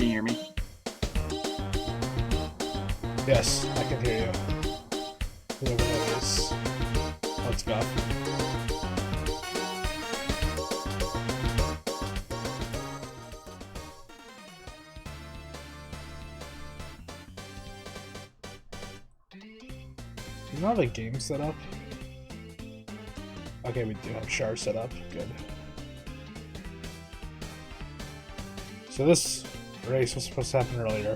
you hear me? Yes, I can hear you. Whoever that is. Let's go. Do you not have a game set up? Okay, we do have Char set up. Good. So this race was supposed to happen earlier,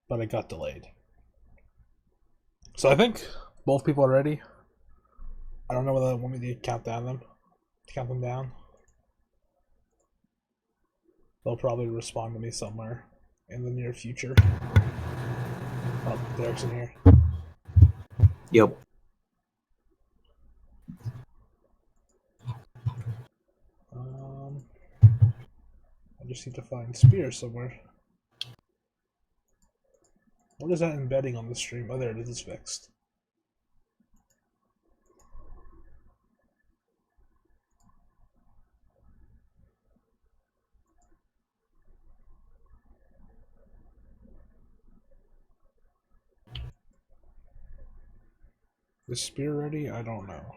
but it got delayed. So I think both people are ready. I don't know whether they want me to count them down. They'll probably respond to me somewhere in the near future. Oh, Derek's in here. Yep. I just need to find Spear somewhere. What is that embedding on the stream? Oh, there it is. It's fixed. Is Spear ready? I don't know.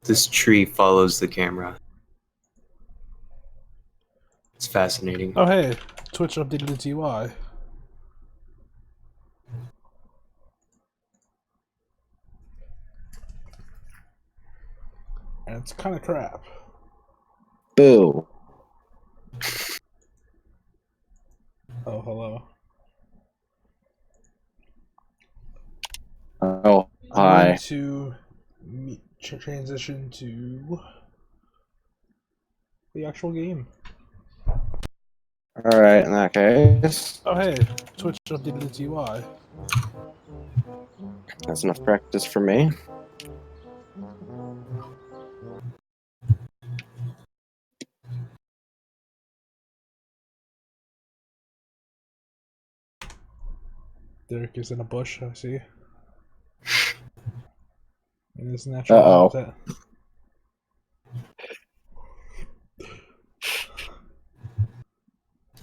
This tree follows the camera. It's fascinating. Oh, hey. Twitch updated its UI. And it's kind of crap. Boo. Oh, hello. Oh, I'm hi. going to transition to the actual game. Alright, in that case, Oh, hey. Twitch updated its UI. that's enough practice for me. Derek is in a bush, I see. In his natural Uh-oh. habitat.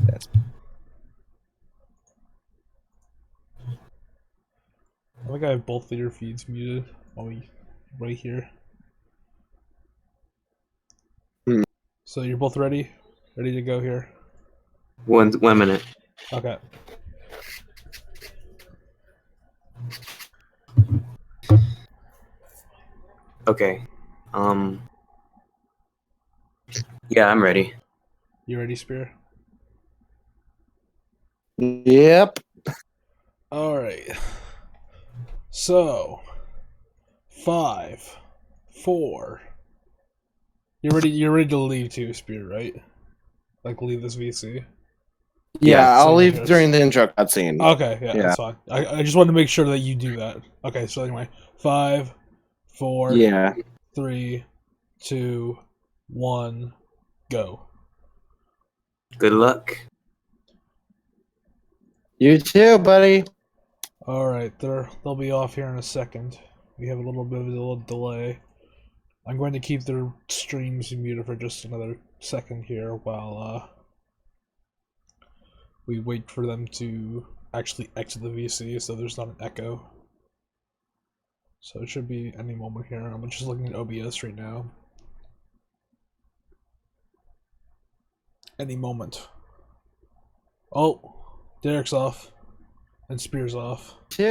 That's... I think I have both leader feeds muted while we right here. So you're both ready? Ready to go here? One minute. Okay. Okay. Yeah, I'm ready. You ready, Spear? Yep. Alright. So 5, 4. You're ready to leave too, Spear, right? Like leave this VC? Yeah, I'll same leave here. during the intro cutscene. Okay, yeah, Yeah. that's fine. I just wanted to make sure that you do that. Okay, so anyway, 5, 4, Yeah. 3, 2, 1, go. Good luck. You too, buddy. Alright, they'll be off here in a second. We have a little bit of a delay. I'm going to keep their streams muted for just another second here while we wait for them to actually exit the VC so there's not an echo. So it should be any moment here. I'm just looking at OBS right now. Any moment. Oh, Derek's off. And Spear's off. Too.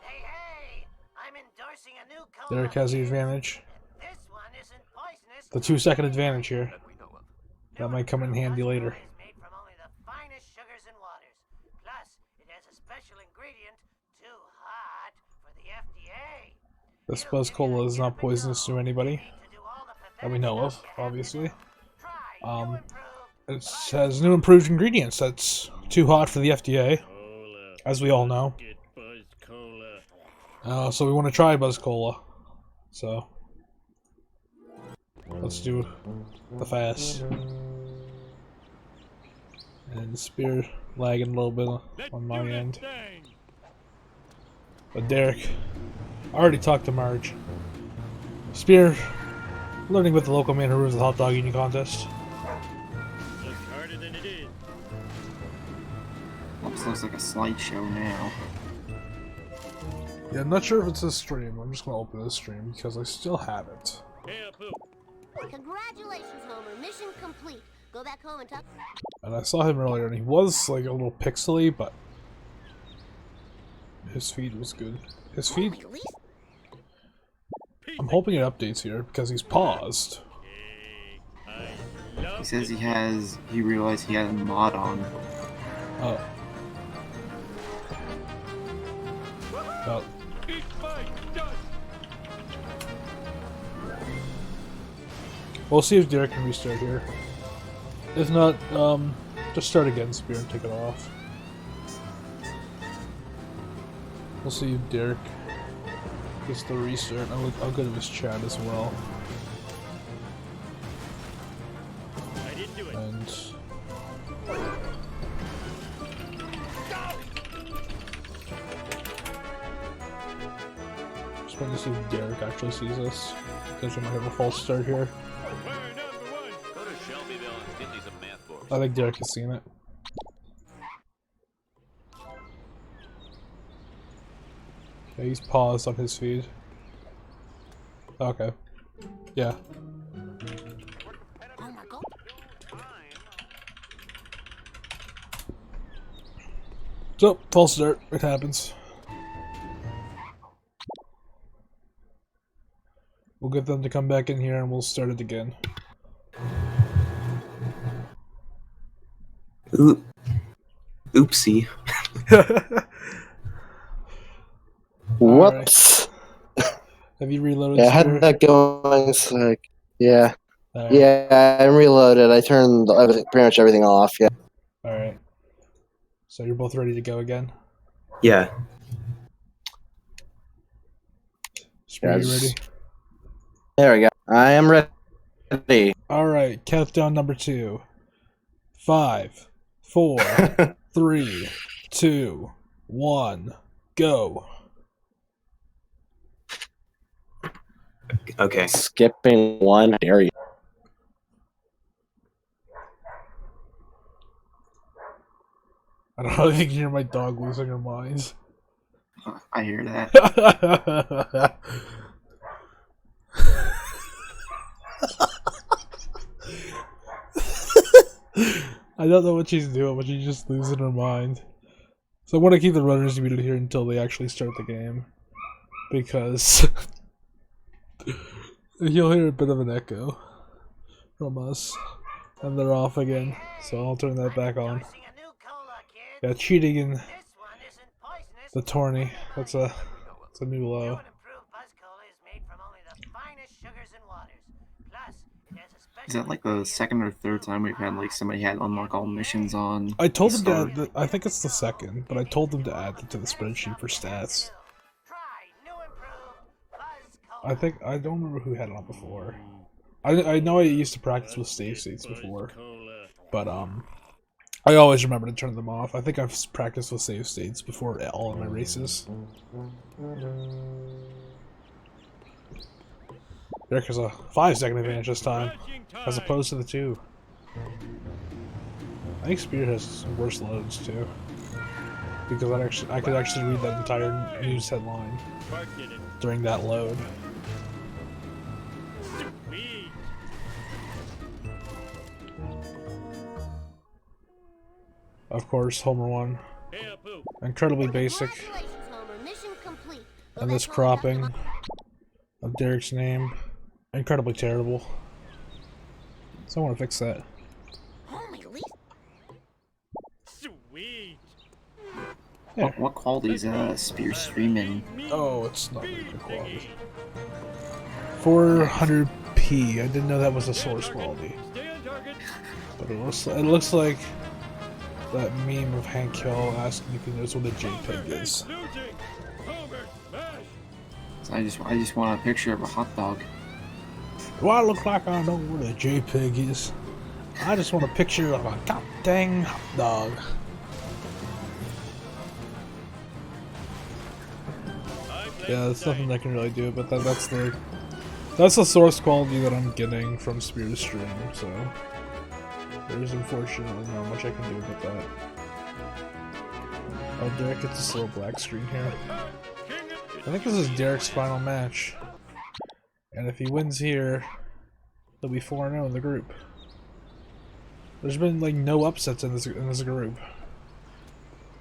Hey, I'm endorsing a new cola. Derek has the advantage. This one isn't poisonous. The 2-second advantage here. That might come in handy later. It's made from only the finest sugars and waters. Plus, it has a special ingredient too hot for the FDA. This Buzz Cola is not poisonous to anybody that we know of, obviously. It has new improved ingredients that's too hot for the FDA, as we all know. So we want to try Buzz Cola. So let's do the fast. And Spear lagging a little bit on my end. But Derek, I already talked to Marge. Spear, Learning with the local man who runs the hot dog eating contest. Looks harder than it is. Almost looks like a slideshow now. Yeah, I'm not sure if it's a stream. I'm just gonna open this stream because I still have it. Hey, Pooh. Congratulations, Homer. Mission complete. Go back home and talk. And I saw him earlier, and he was like a little pixely, but his feed was good. His feed. I'm hoping it updates here because he's paused. Hey, I love He says he realized he had a mod on. Oh. Oh. Eat my dust. We'll see if Derek can restart here. If not, just start again, Spear, and take it off. We'll see if Derek gets the restart. I'll go to his chat as well. I didn't do it. And just want to see if Derek actually sees us, because we might have a false start here. Where number one? Go to Shelbyville and get me some math books. I think Derek has seen it. Okay, he's paused on his feed. Okay. Yeah. Oh my god. So, false start. It happens. We'll get them to come back in here and we'll start it again. Oopsie. Whoops. Have you reloaded? Yeah, I Spear? had that going. It's like, yeah. Alright. Yeah, I'm reloaded. I turned pretty much everything off. Yeah. Alright. So you're both ready to go again? Yeah. Spear, you Yes. ready? There we go. I am ready. Alright, countdown number 2. 5, 4, 3, 2, 1, go. Okay. Skipping one. Dare you? I don't know if you can hear my dog losing her mind. I hear that. I don't know what she's doing, but she's just losing her mind. So I want to keep the runners muted here until they actually start the game. Because you'll hear a bit of an echo from us. And they're off again, so I'll turn that back on. Introducing a new cola, kids. Yeah, cheating in This one isn't poisonous. the tourney. That's a new New low. and improved Buzz Cola is made from only the finest sugars and waters. Plus, it has a special Is that like the second or third time we've had like somebody had unlock all missions on? I told them to Start? add the, I think it's the second, but I told them to add it to the spreadsheet for stats. Try new improved Buzz Cola. I think I don't remember who had it on before. I know I used to practice with save states before, Cola. but I always remember to turn them off. I think I've practiced with save states before all of my races. Derek has a 5-second advantage this time, as opposed to the 2. I think Spear has worse loads too, because I could actually read that entire news headline Park did it. during that load. Sweet. Of course, Homer won. Hey, Pooh. Incredibly basic, Congratulations, Homer. Mission complete. Go and back this home cropping talk- of Derek's name, incredibly terrible. So I want to fix that. Homer, at least Sweet. Yeah. What quality is Spear streaming? Oh, it's not very good quality. 400p. I didn't know that was a source quality, Stay on target. but it looks like that meme of Hank Hill asking if he knows what a JPEG is. Losing. Homer, smash. So I just want a picture of a hot dog. Do I look like I know what a JPEG is? I just want a picture of a goddamn hot dog. I'm Yeah, there's nothing I can really do, but that's the That's the source quality that I'm getting from Spear's stream, so there's unfortunately not much I can do about that. Oh, Derek gets this little black screen here. I think this is Derek's final match. And if he wins here, he'll be 4-0 in the group. There's been like no upsets in this group.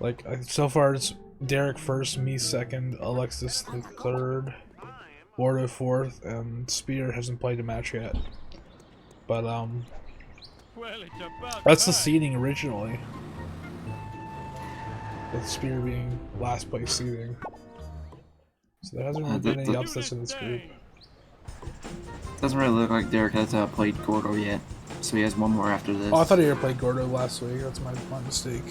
Like so far it's Derek first, me second, Alexis the third, Bordeaux fourth, and Spear hasn't played a match yet. But Well, it's about that's the time. seeding originally. With Spear being last place seeding. So there hasn't really been any upsets in this group. Doesn't really look like Derek has played Gordo yet, so he has one more after this. Oh, I thought he already played Gordo last week. That's my mistake.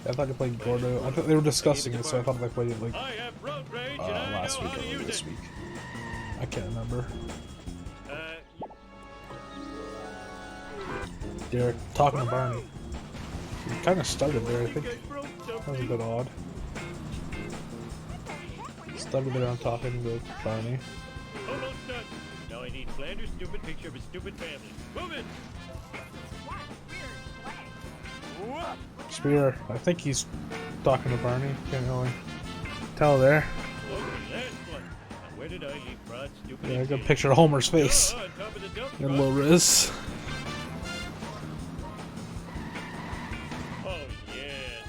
I thought he played Gordo. I thought they were discussing it, so I thought they played it like I have road rage and I last know week how to or use this it. week. I can't remember. Derek talking to Barney. He kind of started there, I think. That was a bit odd. Started there on talking to Barney. Almost done. Now I need Flanders' stupid picture of his stupid family. Move it! Whoop! Spear, I think he's talking to Barney. Can't really tell there. Okay, last one. Now where did I leave Rod's stupid? Yeah, I got a picture of Homer's face. On top of the dump In truck. low res. Oh yeah,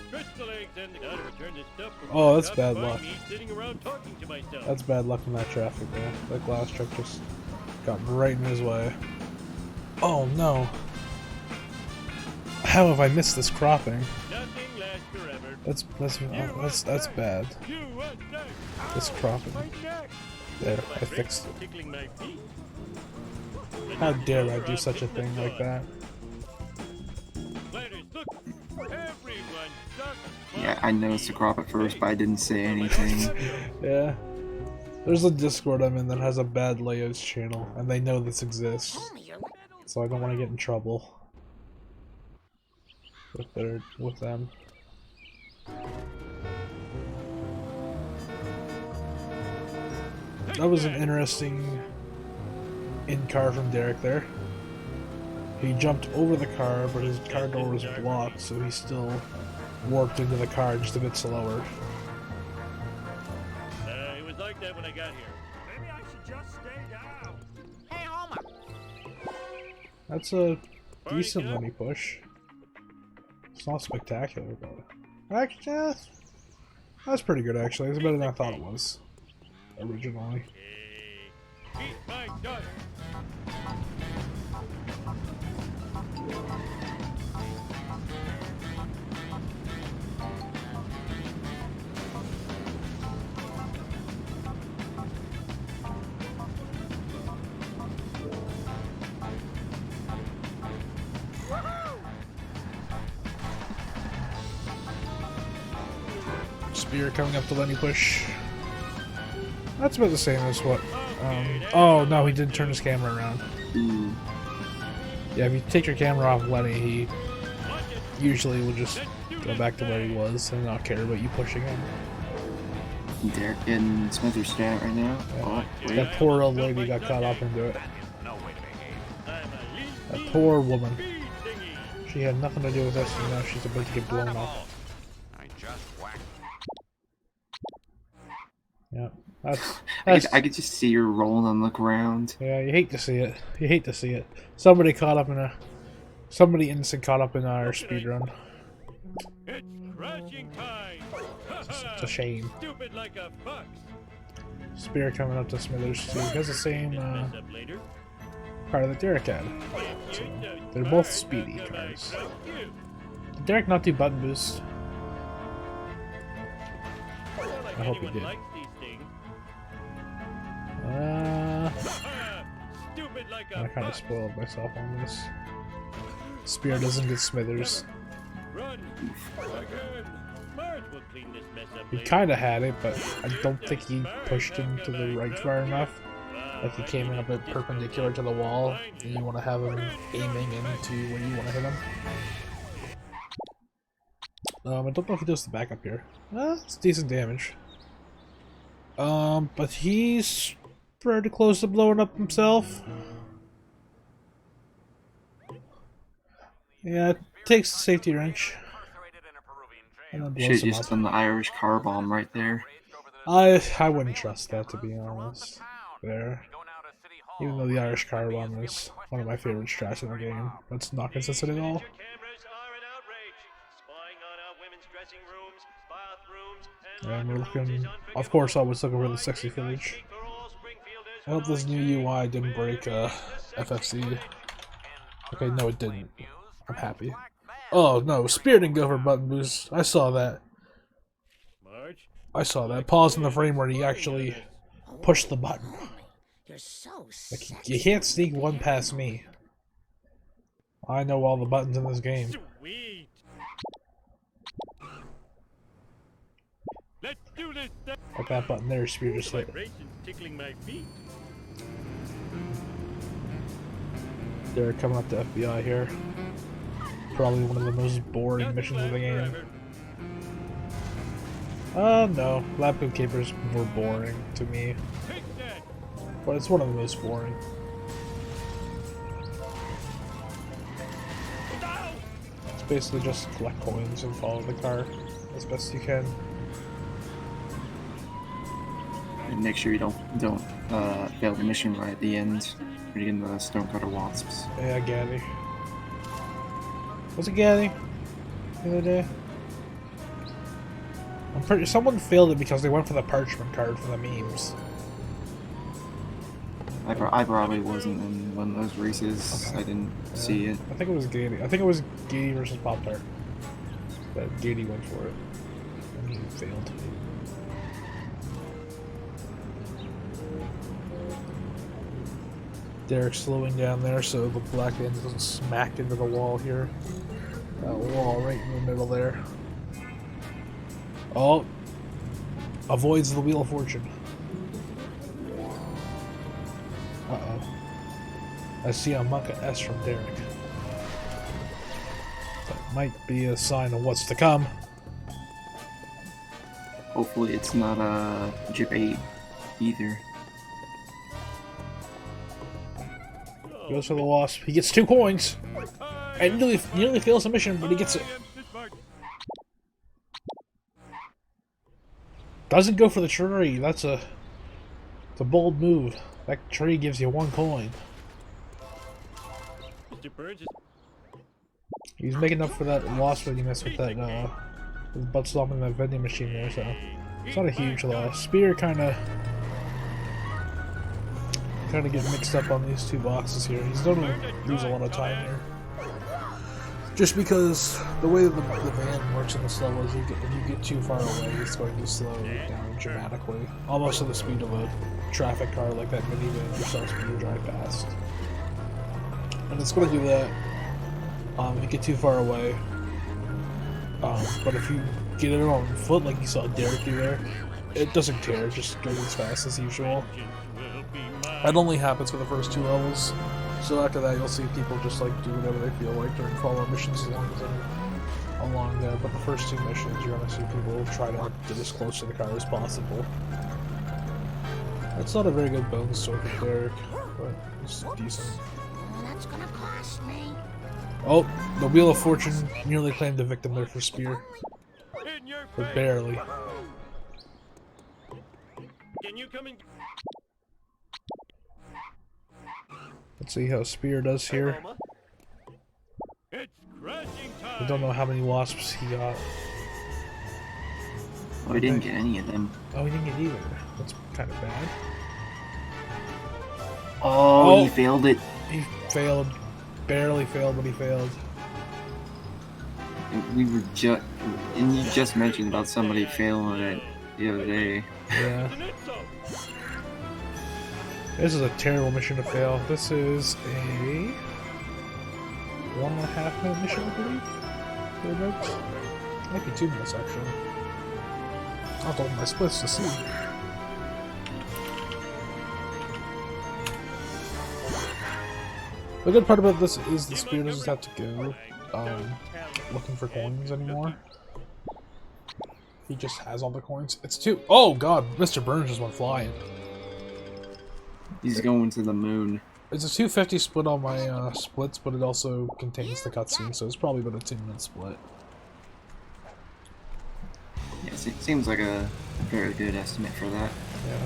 stretch the legs and the gotta return this stuff. Oh, that's before I bad find luck. me sitting around talking to myself. That's bad luck in that traffic there. That glass truck just got right in his way. Oh no. How have I missed this cropping? Nothing lasts forever. That's bad. You what next? This cropping. My neck. There, My I ribs fixed are it. tickling my feet. How dare I do such a thing like that? Flanders, look. Everyone sucks. Yeah, I noticed the crop at first, but I didn't say anything. Yeah. There's a Discord I'm in that has a bad layouts channel, and they know this exists. So I don't want to get in trouble with them. That was an interesting in-car from Derek there. He jumped over the car, but his car door was blocked, so he still warped into the car just a bit slower. It was like that when I got here. Maybe I should just stay down. Hey, Homer. That's a decent money push. It's not spectacular, but actually, yeah, that's pretty good. Actually, it's better than I thought it was originally. Hey, eat my dust. Spear coming up to Lenny push. That's about the same as what. Oh no, he did turn his camera around. Ooh. Yeah, if you take your camera off Lenny, he usually will just go back to where he was and not care about you pushing him. Derek getting Smithers stat right now. Oh, wait. That poor old lady got caught up into it. No way to behave. I'm a lean That poor woman. bee thingy. She had nothing to do with this, and now she's about to get blown up. I just whacked. Yeah, that's I could just see her rolling on the ground. yeah. You hate to see it. You hate to see it. Somebody innocent caught up in our speed run. It's crashing time. It's a shame. Stupid like a fox. Spear coming up to Smithers too. He has the same Mess up later. car that Derek had. So they're both speedy cars. Did Derek not do button boost? I hope he did. Stupid like I a kind of fox. spoiled myself on this. Spear doesn't get Smithers. Run. Again. Marge will clean this mess up He later. kind of had it, but I don't think he pushed him to the right far enough. Like he came in a bit perpendicular to the wall, and you want to have him aiming into where you want to hit him. I don't know if he does the backup here. It's decent damage. But he's pretty close to blowing up himself. Yeah, it takes the safety wrench. And then blows Shit, him just up. done the Irish car bomb right there. I wouldn't trust that, to be honest. There. Even though the Irish car bomb is one of my favorite strats in the game. That's not consistent at all. Cameras are an outrage. Spying on our women's dressing rooms, bathrooms, and And we're locker rooms is looking, of course, always looking for the sexy footage. for all Springfielders. I hope this new UI didn't break FFC. Okay, no it didn't. I'm happy. Oh no, Spear didn't go for button boost. I saw that. Marge, I saw that. Pause in the frame where he actually pushed the button. You're so Like, sexy. you can't sneak one past me. I know all the buttons in this game. sweet. Let's do this. Like that button there, Spear just hit. Vibrations tickling my feet. They're coming up to FBI here. Probably one of the most boring missions of the game. No. Lab Coat Caper's more boring to me. Take that. But it's one of the most boring. It's basically just collect coins and follow the car as best you can. And make sure you don't fail the mission right at the end. You're getting the Stonecutter Wasps. Yeah, Gaddy. Was it Gaddy? The other day? I'm pretty. Someone failed it because they went for the parchment card for the memes. I probably wasn't in one of those races. Okay. I didn't see it. I think it was Gady. I think it was Gady versus Pop Tart. But Gady went for it. And he failed. Derek's slowing down there so the black end doesn't smack into the wall here. That wall right in the middle there. Oh! Avoids the Wheel of Fortune. Uh-oh. I see a Monka S from Derek. That might be a sign of what's to come. Hopefully it's not a Jip 8 either. Goes for the Wasp. He gets 2 coins! And nearly fails the mission, but he gets it. Doesn't go for the tree. That's a bold move. That tree gives you 1 coin. Mr. Burns is He's making up for that loss when you mess with that his butt stomping that vending machine there, so it's not a huge loss. Spear kinda get mixed up on these 2 boxes here. He's gonna lose a lot of time here. Just because the way the van works in this level is if you get too far away, it's going to slow down dramatically. Almost to the speed of a traffic car like that minivan just starts when you drive past. And it's going to do that if you get too far away. But if you get it on foot like you saw Derek do there, it doesn't care, it just goes as fast as usual. That only happens for the first 2 levels. So after that, you'll see people just like do whatever they feel like during follow missions as long as they're along there. But the first 2 missions, you're gonna see people try to get as close to the car as possible. That's not a very good bonus sword for Derek, but it's decent. Oh, that's gonna cost me. Oh, the Wheel of Fortune nearly claimed a victim there for Spear, in your but face. barely. Can you come in? Let's see how Spear does here. It's crashing I time. don't know how many wasps he got. Oh, I didn't get any of them. Oh, he didn't get either. That's kind of bad. Oh, Oh. he failed it. He failed. Barely failed, but he failed. We were just, and you just mentioned about somebody failing it the other day. Yeah. Isn't it so? This is a terrible mission to fail. This is a 1.5 minute mission, I believe. Thereabouts. Might be 2 minutes actually. I'll have to open my splits to see. The good part about this is the Spear doesn't have to go looking for coins anymore. He just has all the coins. It's two. Oh god, Mr. Burns just went flying. He's going to the moon. It's a 250 split on my splits, but it also contains the cutscene, so it's probably about a 2-minute split. Yes, it seems like a very good estimate for that. Yeah.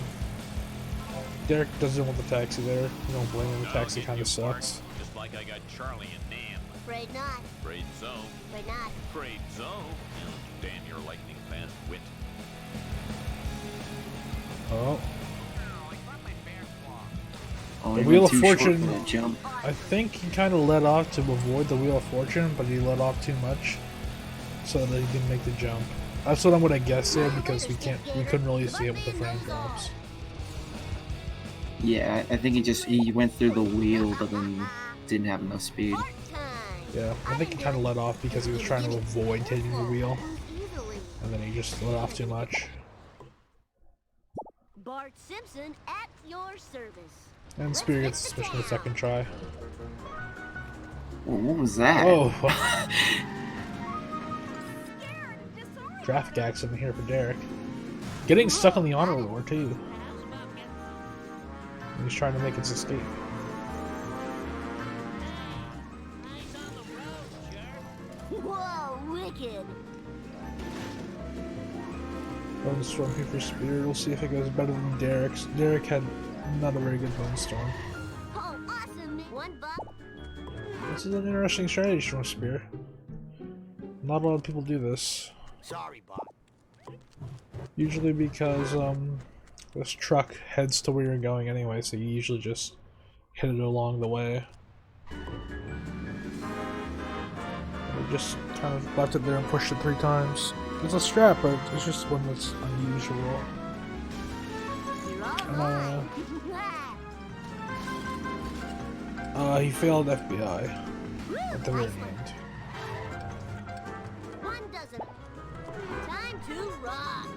Derek doesn't want the taxi there. You don't blame him, the taxi kind of sucks. Just like I got Charlie and Nan. Afraid not. Afraid so. Afraid not. Afraid so. Damn your lightning fast wit. Oh. Oh, The he Wheel went of too short Fortune. for that jump. I think he kind of let off to avoid the Wheel of Fortune, but he let off too much, so that he didn't make the jump. That's what I'm gonna guess there because we couldn't really see it with the frame drops. Yeah, I think he went through the wheel, but then didn't have enough speed. Part time. Yeah, I think he kind of let off because he was trying to avoid hitting the wheel, Easily. and then he just let off too much. Bart Simpson at your service. And Spear gets suspicion the second try. Well, what was that? Oh! Traffic accident here for Derek. Getting stuck on the honor roll too. He's trying to make his escape. Whoa, wicked. Bone Storm here for Spear. We'll see if it goes better than Derek's. Derek had not a very good Bone Storm. Oh, awesome. $1. This is an interesting strategy from Spear. Not a lot of people do this. Sorry, Bob. Usually because this truck heads to where you're going anyway, so you usually just hit it along the way. We just kind of left it there and pushed it 3 times. It's a strat, but it's just one that's unusual. You're all right. He failed FBI at the very end. One dozen. Time to rock.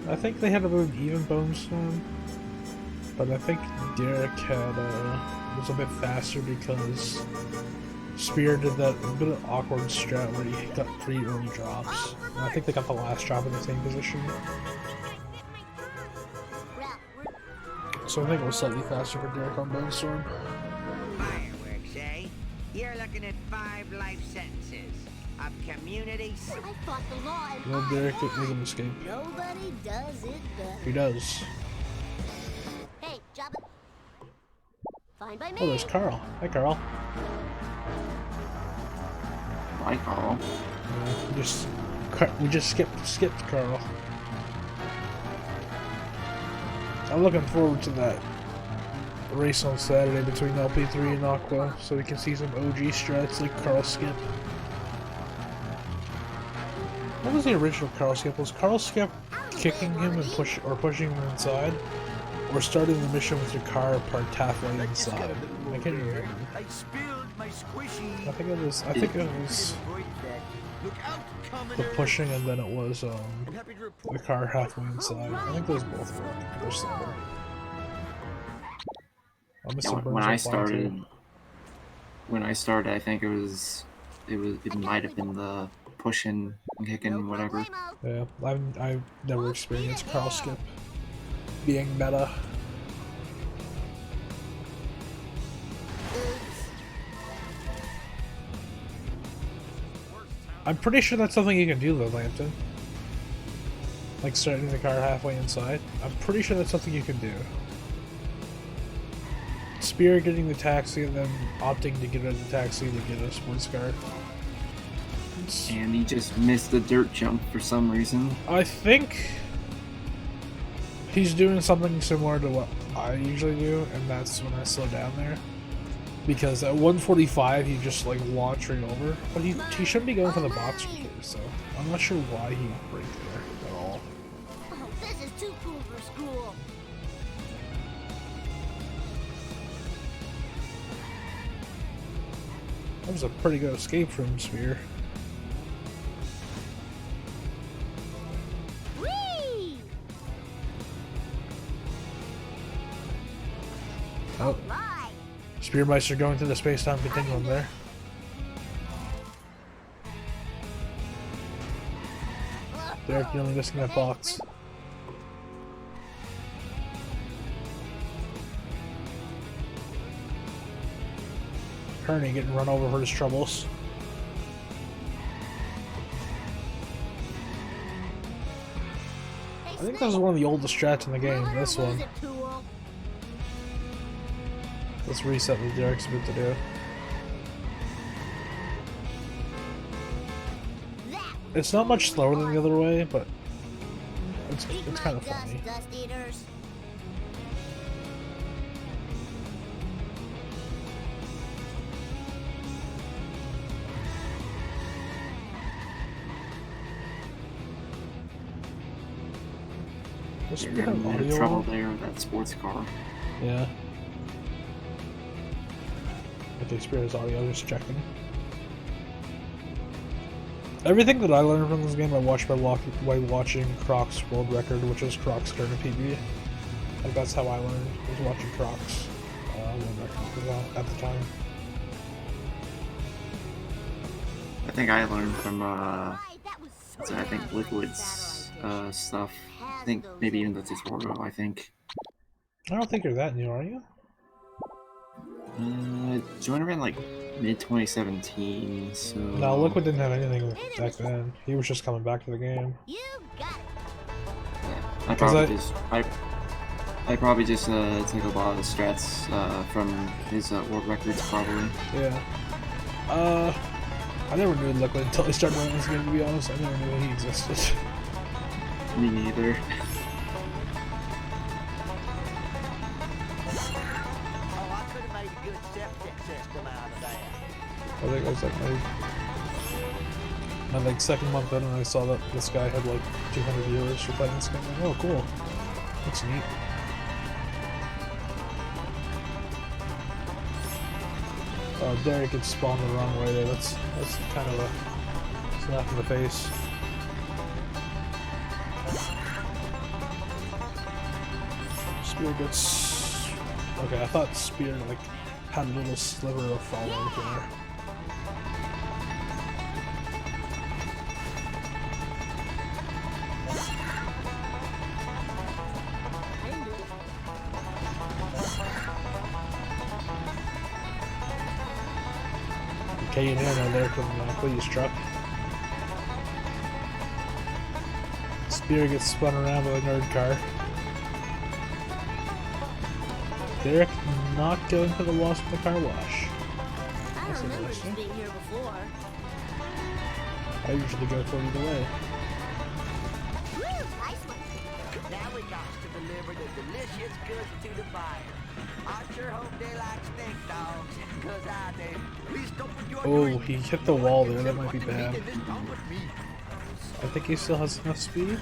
I think they had about an even Bone Storm, but I think Derek had was a bit faster because Spear did that bit of awkward strat where he got 3 early drops. And I think they got the last drop in the same position, so I think it was slightly faster for Derek on Bone Storm. Fireworks, eh? You're looking at 5 life sentences of community. I fought the law and No, Derek didn't make an escape. nobody does it better. He does. Hey, job it. Fine by me. Oh, there's Carl. Hi, Carl. Bye, Carl. We just skipped Carl. I'm looking forward to that race on Saturday between LP3 and Aqua, so we can see some OG strats like Carl Skip. What was the original Carl Skip? Was Carl Skip kicking him and pushing him inside, or starting the mission with your car parked halfway inside? I can't remember. I spilled my squishy. I think it was the pushing, and then it was the car halfway inside. I think those both were. They're similar. Oh, Mr. Burns When I was flying too. started, I think it might have been the pushing, kicking, whatever. Yeah, I've never experienced Carl Skip being meta. I'm pretty sure that's something you can do though, Lambton. Like starting the car halfway inside. I'm pretty sure that's something you can do. Spear getting the taxi and then opting to get out of the taxi to get a sports car. And he just missed the dirt jump for some reason. I think he's doing something similar to what I usually do, and that's when I slow down there. Because at 145 he just like launched right over, but he shouldn't be going for the box here, so I'm not sure why he braked there at all. Oh, this is too cool for school. That was a pretty good escape from Spear. Whee! Oh, Right. Spearmeister going through the space-time continuum there. Derek nearly missing that box. Kearney getting run over for his troubles. I think this is one of the oldest strats in the game, this one. Let's reset what Derek's about to do. It's not much slower than the other way, but it's kind of funny. Does You're Spear have having audio trouble on? there with that sports car. Yeah. I think Spear has audio, just checking. Everything that I learned from this game I watched by watching Croc's world record, which is Croc's current PB. Like that's how I learned, was watching Croc's world record at the time. I think I learned from I think Liquid's stuff. I think maybe even the tutorial. I think. I don't think you're that new, are you? Joined around like mid 2017. So. No, Liquid didn't have anything back then. He was just coming back to the game. You got it. Yeah, I probably just took a lot of the strats from his world records probably. Yeah. I never knew Liquid until I started playing this game, to be honest. I never knew he existed. Me neither. Oh, I could have made a good septic system out of that. I think it was like my like second month in, and I saw that this guy had like 200 viewers for playing this game. I'm like, oh, cool. Looks neat. Derek gets spawned the wrong way there. That's kind of a slap in the face. Spear gets... Okay, I thought Spear like had a little sliver of follow here. K and N are there from Clee's truck. Spear gets spun around with a nerd car. Derek not going to the Wasp in the car wash. I That's don't remember this interesting. being here before. I usually go for either way. Woo, nice one. Now we got to deliver the delicious goods to the buyer. I sure hope they like stink dogs, cause I do. Please don't put your Oh, he hit the wall there. That might be bad. I think he still has enough speed.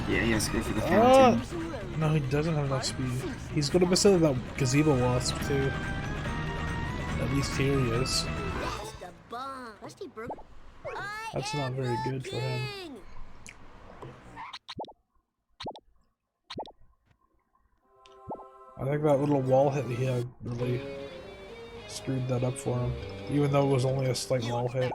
Yeah, he has to go for the fountain. No, he doesn't have enough speed. He's gonna miss out on that gazebo wasp too. At least here he is. That's the bomb. Rusty Burger. That's not very good for him. I think that little wall hit he had really screwed that up for him, even though it was only a slight wall hit.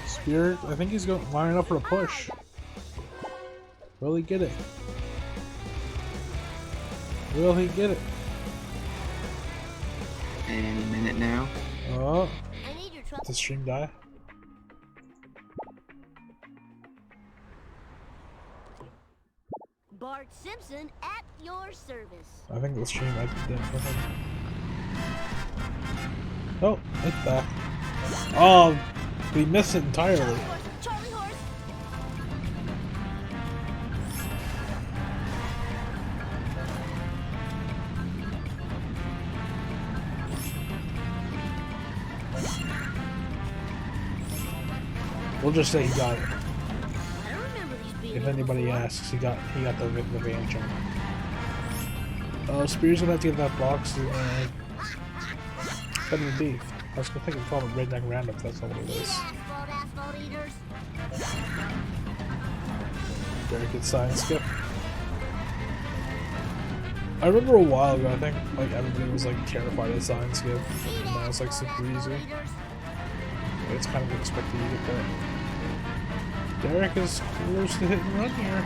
Spear, I think he's going lining up for a push. Will he get it? Will he get it? Any minute now. Oh, I need your trouble. did the stream die? Bart Simpson at your service. I think the stream I did for him. Oh, it's back. Oh, we missed it entirely. Charlie horse. We'll just say he got it. I don't remember these being If here anybody before. asks, he got the van jump. Spear's gonna have to get that box and better than beef. I was gonna think of calling it Redneck Roundup, that's not what it is. Derek gets science skip. I remember a while ago, I think like everybody was like terrified of science skip, and now it's like super easy. It's kind of expected you to get that. Derek is close to hit and run here.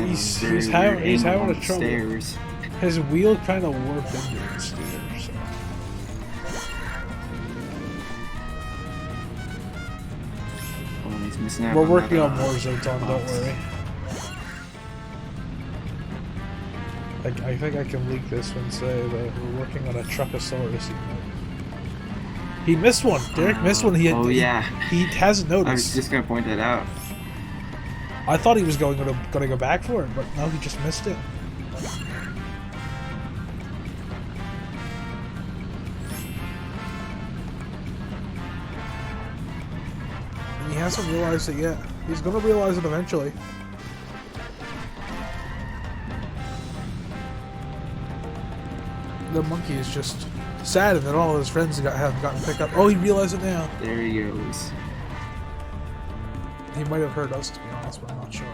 He's having a trouble. Stairs. His wheel kind of warped into the stairs. So. Oh, he's missing out We're on working that, on more Zoton, don't worry. I think I can leak this and say that we're working on a Truckosaurus. He missed one. Derek missed one. He hasn't noticed. I was just gonna point that out. I thought he was going to go back for it, but no, he just missed it. And he hasn't realized it yet. He's gonna realize it eventually. The monkey is just sad that all his friends haven't gotten picked up. Oh, he realized it now. There he goes. He might have heard us, to be honest, but I'm not sure.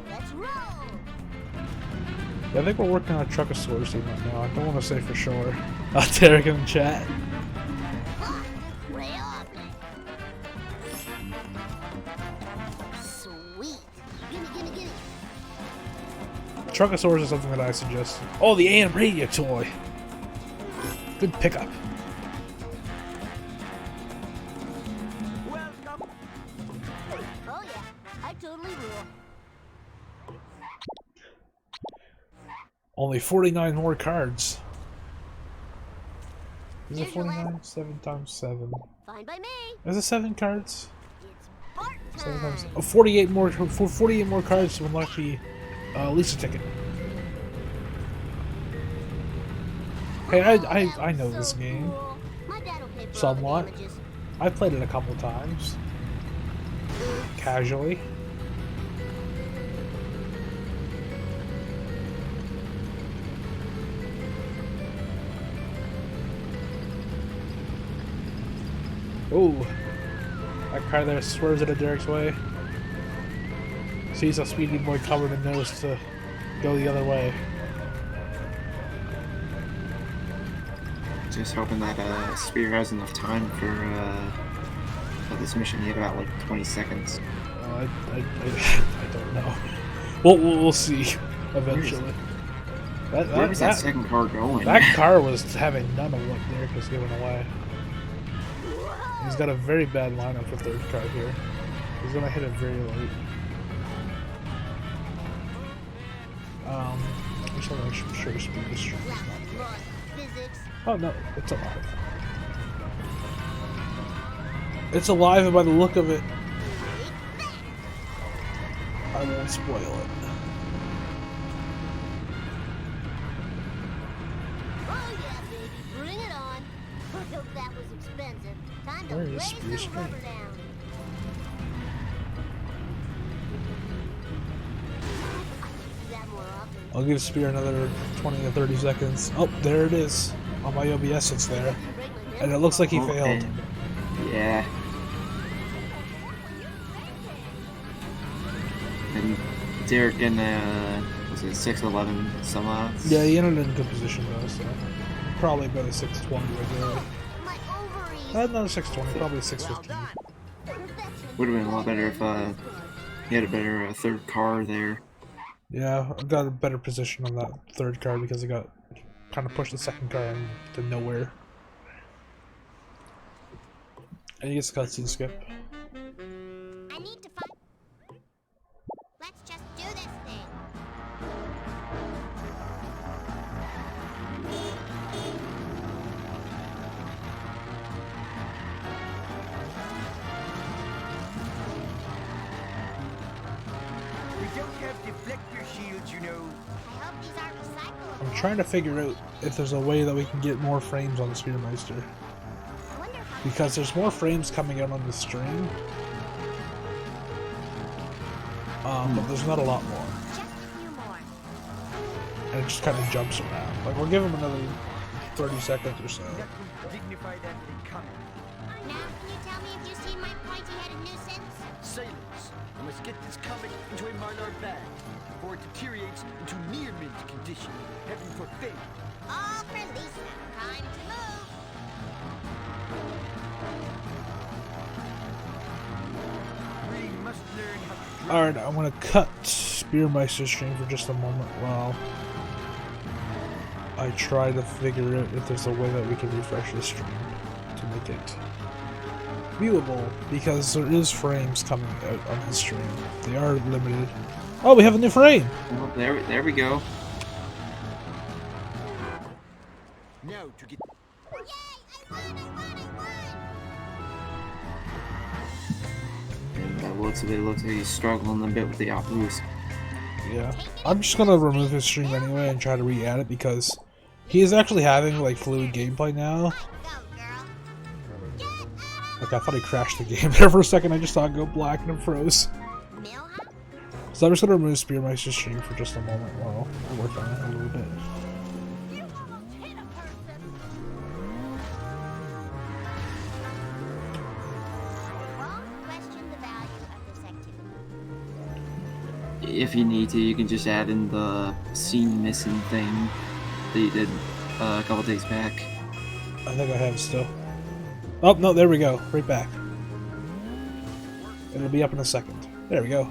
Let's roll. Yeah, I think we're working on a Truckosaurus team right now. I don't want to say for sure. Derek in the chat. Way off. Sweet. Gimme. Truckosaurus is something that I suggest. Oh, the AM radio toy. Good pickup. Welcome. Oh yeah, I totally rule. Only 49 more cards. Is it Here's your 49? 7 times 7. Fine by me. Is it 7 cards? It's part 7 times. time. Oh, 48 more. 48 more cards to unlock the Lisa ticket. Hey, I know this game. Cool. My dad'll pay for all the Somewhat. damages. I played it a couple times. Casually. Ooh. That car there swerves it a Derek's way. Sees a speedy boy covered in nose to go the other way. Just hoping that Spear has enough time for this mission. He had about like 20 seconds. I don't know. We'll see eventually. Where was that second car going? That car was having none of what Derek was giving away. He's got a very bad lineup for third car here. He's gonna hit it very late. I just want to make sure speed distribution is not there. Physics. Oh no, it's alive. It's alive by the look of it. I won't spoil it. Oh yeah, baby, bring it on. I hope that was expensive. Time to Where is raise Spear the Street? rubber down. I should do that more often. I'll give Spear another 20 to 30 seconds. Oh, there it is. On my OBS, it's there. And it looks like he failed. Yeah. And Derek in was it 6'11" somehow? Yeah, he ended in good position though, so probably about a 620 regularly. My ovaries. Not a 620, probably a 615. Would have been a lot better if he had a better third car there. Yeah, I got a better position on that third car because I got kind of pushed the second car into nowhere. And he gets the cutscene skip. I need to find. Let's just do this thing. We don't have deflector shields, you know. I hope these aren't recyclable. I'm trying to figure out if there's a way that we can get more frames on the Spearmeister. I wonder if Because there's more frames coming out on the stream. But there's not a lot more. just a few more. And it just kind of jumps around. Like, we'll give him another 30 seconds or so. Dignified and becoming. Now, can you tell me if you've seen my pointy-headed nuisance? Silence. I must get this comic into a Marlar bag before it deteriorates into near mint condition. Heaven forbid. All for Lisa. Time to move. We must learn how to Alright, I'm gonna cut Spearmeister's stream for just a moment while I try to figure out if there's a way that we can refresh the stream to make it viewable, because there is frames coming out on his stream. They are limited. Oh, we have a new frame! Well, there we go. now to get. Yay! I won! That looks like he's struggling a bit with the boost. Yeah. I'm just gonna remove his stream anyway and try to re-add it, because he is actually having like fluid gameplay now. Go, girl. Get out Like, I thought he crashed the game there for a second. I just saw it go black and it froze. of Millhouse? So I'm just gonna remove Spearmeister's stream for just a moment while I work on it a little bit. You almost hit a person. I won't question the value of this activity. If you need to, you can just add in the scene missing thing that you did a couple days back. I think I have still. Oh, no, there we go. Right back. It'll be up in a second. There we go.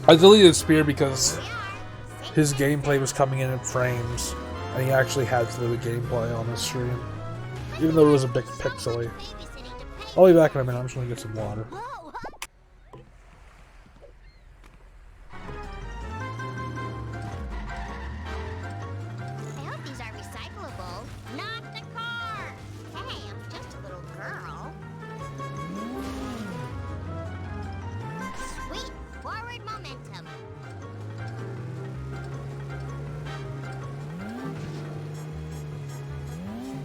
I deleted Spear because his gameplay was coming in frames, and he actually had fluid gameplay on his stream, even though it was a bit pixely. I'll be back in a minute. I'm just gonna get some water. Whoa! I hope these are recyclable. Not the car! Hey, I'm just a little girl. Sweet! Forward momentum.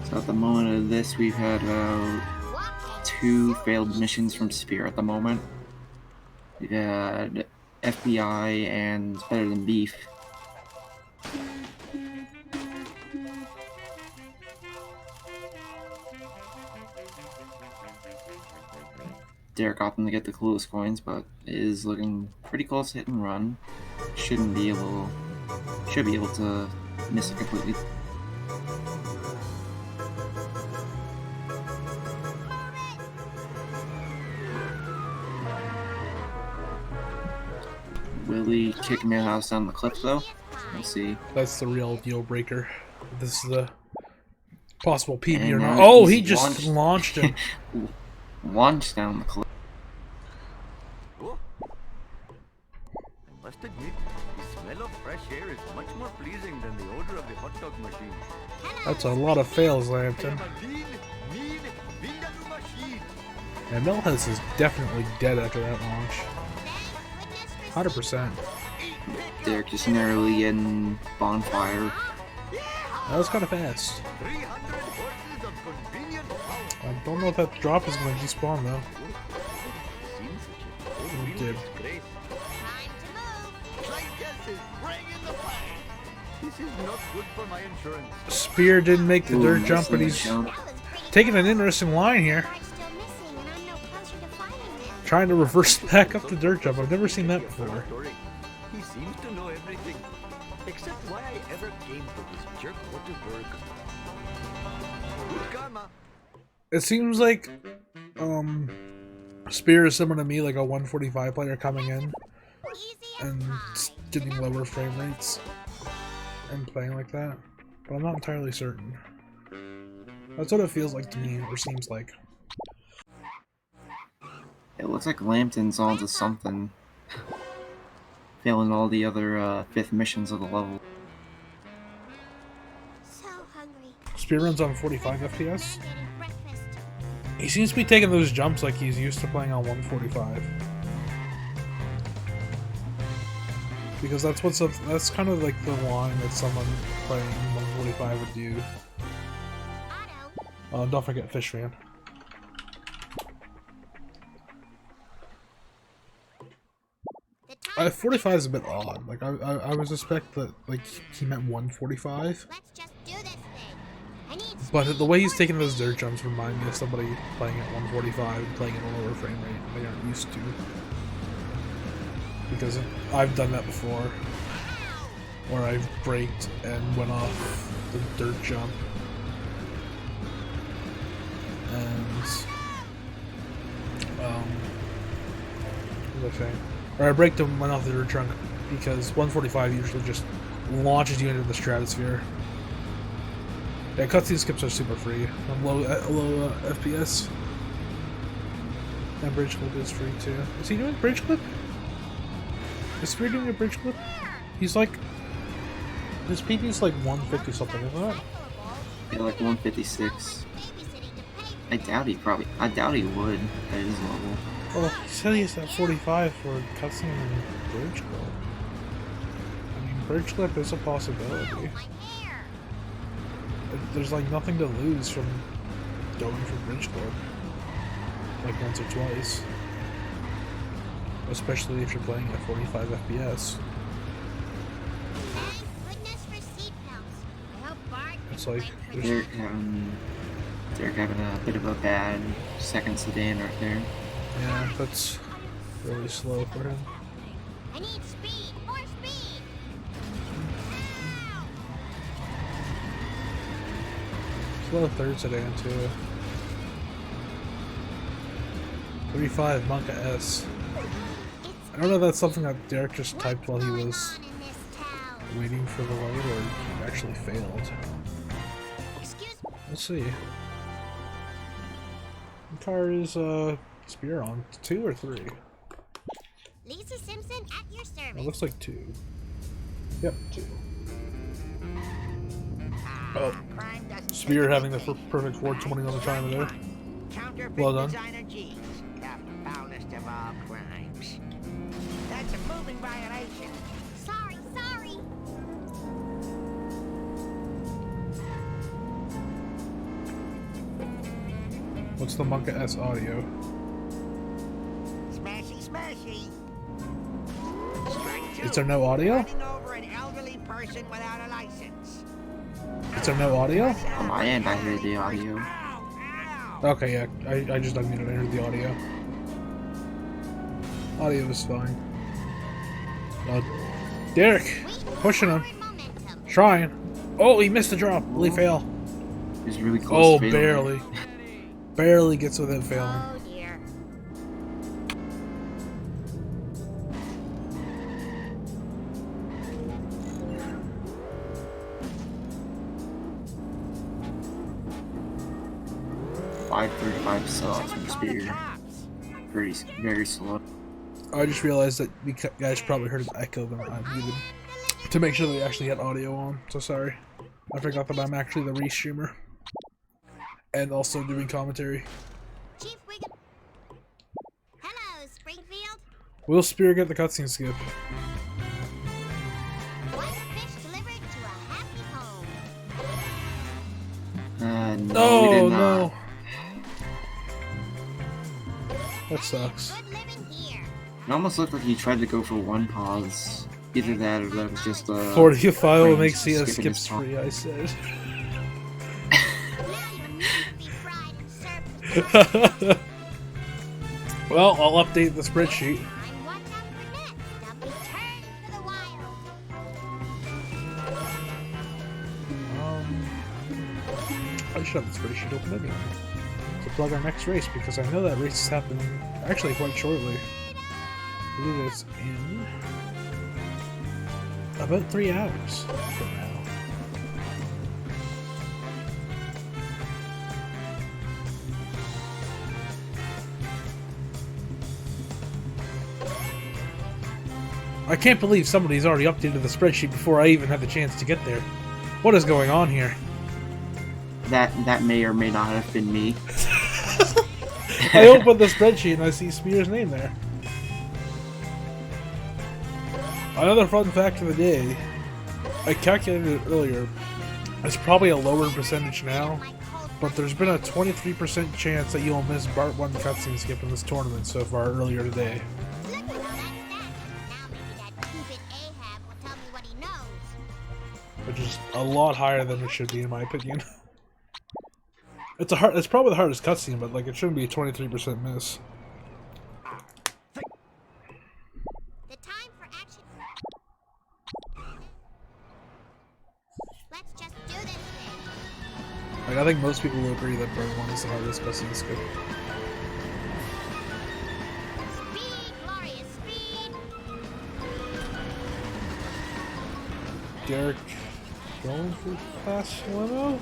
So at the moment of this, we've had about Walk 2 failed missions from Spear at the moment. We've had FBI and Better Than Beef. Derek opting to get the clueless coins, but is looking pretty close to hit and run. Should be able to miss it completely. Will he kick Millhouse down the cliff though? We'll see. That's the real deal breaker. This is the possible PB or And not. now Oh, he's he just launched him. Launched down the cliff. Oh. I must admit, the smell of fresh air is much more pleasing than the odor of the hot dog machine. That's a lot of fails, Lambton. I am a lean, mean, vindaloo machine. And Millhouse is definitely dead after that launch. 100%. Derek just narrowly getting bonfire. That was kind of fast. 300 horses of convenient power. I don't know if that drop is going to despawn though. Seems such a It real did. disgrace. Time to move. Clytus is bringing the fire. This is not good for my insurance. Spear didn't make the dirt Ooh, jump, but nice he's jump. That was pretty taking an interesting line here. cards still missing, and I'm no closer to finding them. Trying to reverse back up the dirt jump. I've never seen that before. Story. He seems to know everything, except why I ever came to this jerk Waterberg. Good karma. It seems like Spear is similar to me, like a 145 player coming in Easy as and pie. getting lower frame rates and playing like that, but I'm not entirely certain. That's what it feels like to me, or seems like. It looks like Lambton's onto something. Failing all the other 5th missions of the level. So hungry. Spear runs on 45 FPS. Getting breakfast. He seems to be taking those jumps like he's used to playing on 145. Because that's kind of like the line that someone playing 145 would do. Otto. Don't forget Fish Fan. The time. 45 is a bit odd. Like I would suspect that like he meant 145. Let's just do this But the way he's taking those dirt jumps remind me of somebody playing at 145 and playing at a lower frame rate they aren't used to. Because I've done that before, where I've braked and went off the dirt jump, and what was I saying? Or I braked and went off the dirt jump because 145 usually just launches you into the stratosphere. Yeah, cutscene skips are super free on low FPS. And bridge clip is free too. Is he doing bridge clip? Is Spear doing a bridge clip? He's like, his PP's like 150 something, isn't it? Yeah, like 156. I doubt he would at his level. Well, he said he's at 45 for cutscene and bridge clip. I mean, bridge clip is a possibility. There's like nothing to lose from going for bridge clip. Like once or twice. Especially if you're playing at 45 FPS. It's like... They're having a bit of a bad second sedan right there. Yeah, that's really slow for him. I need speed, more speed. Slow third sedan too. 35 Monka S. I don't know if that's something that Derek just typed while he was waiting for the load, or he actually failed. Let's see. What car is Spear on? 2 or 3? Lisa Simpson at your service. It looks like 2. Yep, 2. Oh, Spear having the perfect 420 on the timer there. Well done. Designer jeans, the foulest of all crimes. That's a moving violation. Sorry. What's the Monka S audio? Smashy. Is there no audio? Running over an elderly person without a license. Is there no audio? On my end, I hear the audio. Okay, yeah, I just unmuted. I heard the audio. Audio is fine. Derek! Pushing him. Trying. Oh, he missed the drop. Will he fail? He's really close Oh, to failing. barely. Barely gets within failing. Oh dear. .535 sucks from Spear. Very slow. I just realized that you guys probably heard an echo when I muted to make sure that we actually had audio on. So sorry. I forgot that I'm actually the restreamer. And also doing commentary. Chief Wiggum. Hello, Springfield. Will Spear get the cutscene skip? One fish delivered to a happy home. No, we did not. No. That sucks. Good living here. It almost looked like he tried to go for one pause. Either that or that was just 45 will make frames CS skipping skips his top. free, I said. Now your meat will be fried and served. Well, I'll update the spreadsheet. And watch out for next. A return to the wild. I should have the spreadsheet open anyway to plug our next race, because I know that race is happening actually quite shortly. I believe it's in about 3 hours from now. I can't believe somebody's already updated the spreadsheet before I even had the chance to get there. What is going on here? That may or may not have been me. I open the spreadsheet and I see Spear's name there. Another fun fact of the day, I calculated it earlier. It's probably a lower percentage now, but there's been a 23% chance that you'll miss Bart 1 cutscene skip in this tournament so far earlier today. Look at all that stats. Now maybe that stupid Ahab will tell me what he knows. Which is a lot higher than it should be in my opinion. It's probably the hardest cutscene, but like it shouldn't be a 23% miss. The time for action. Let's just do this thing. Like I think most people will agree that Burn 1 is the hardest cutscene skip. Speed, glorious speed. Derek going for fast limo?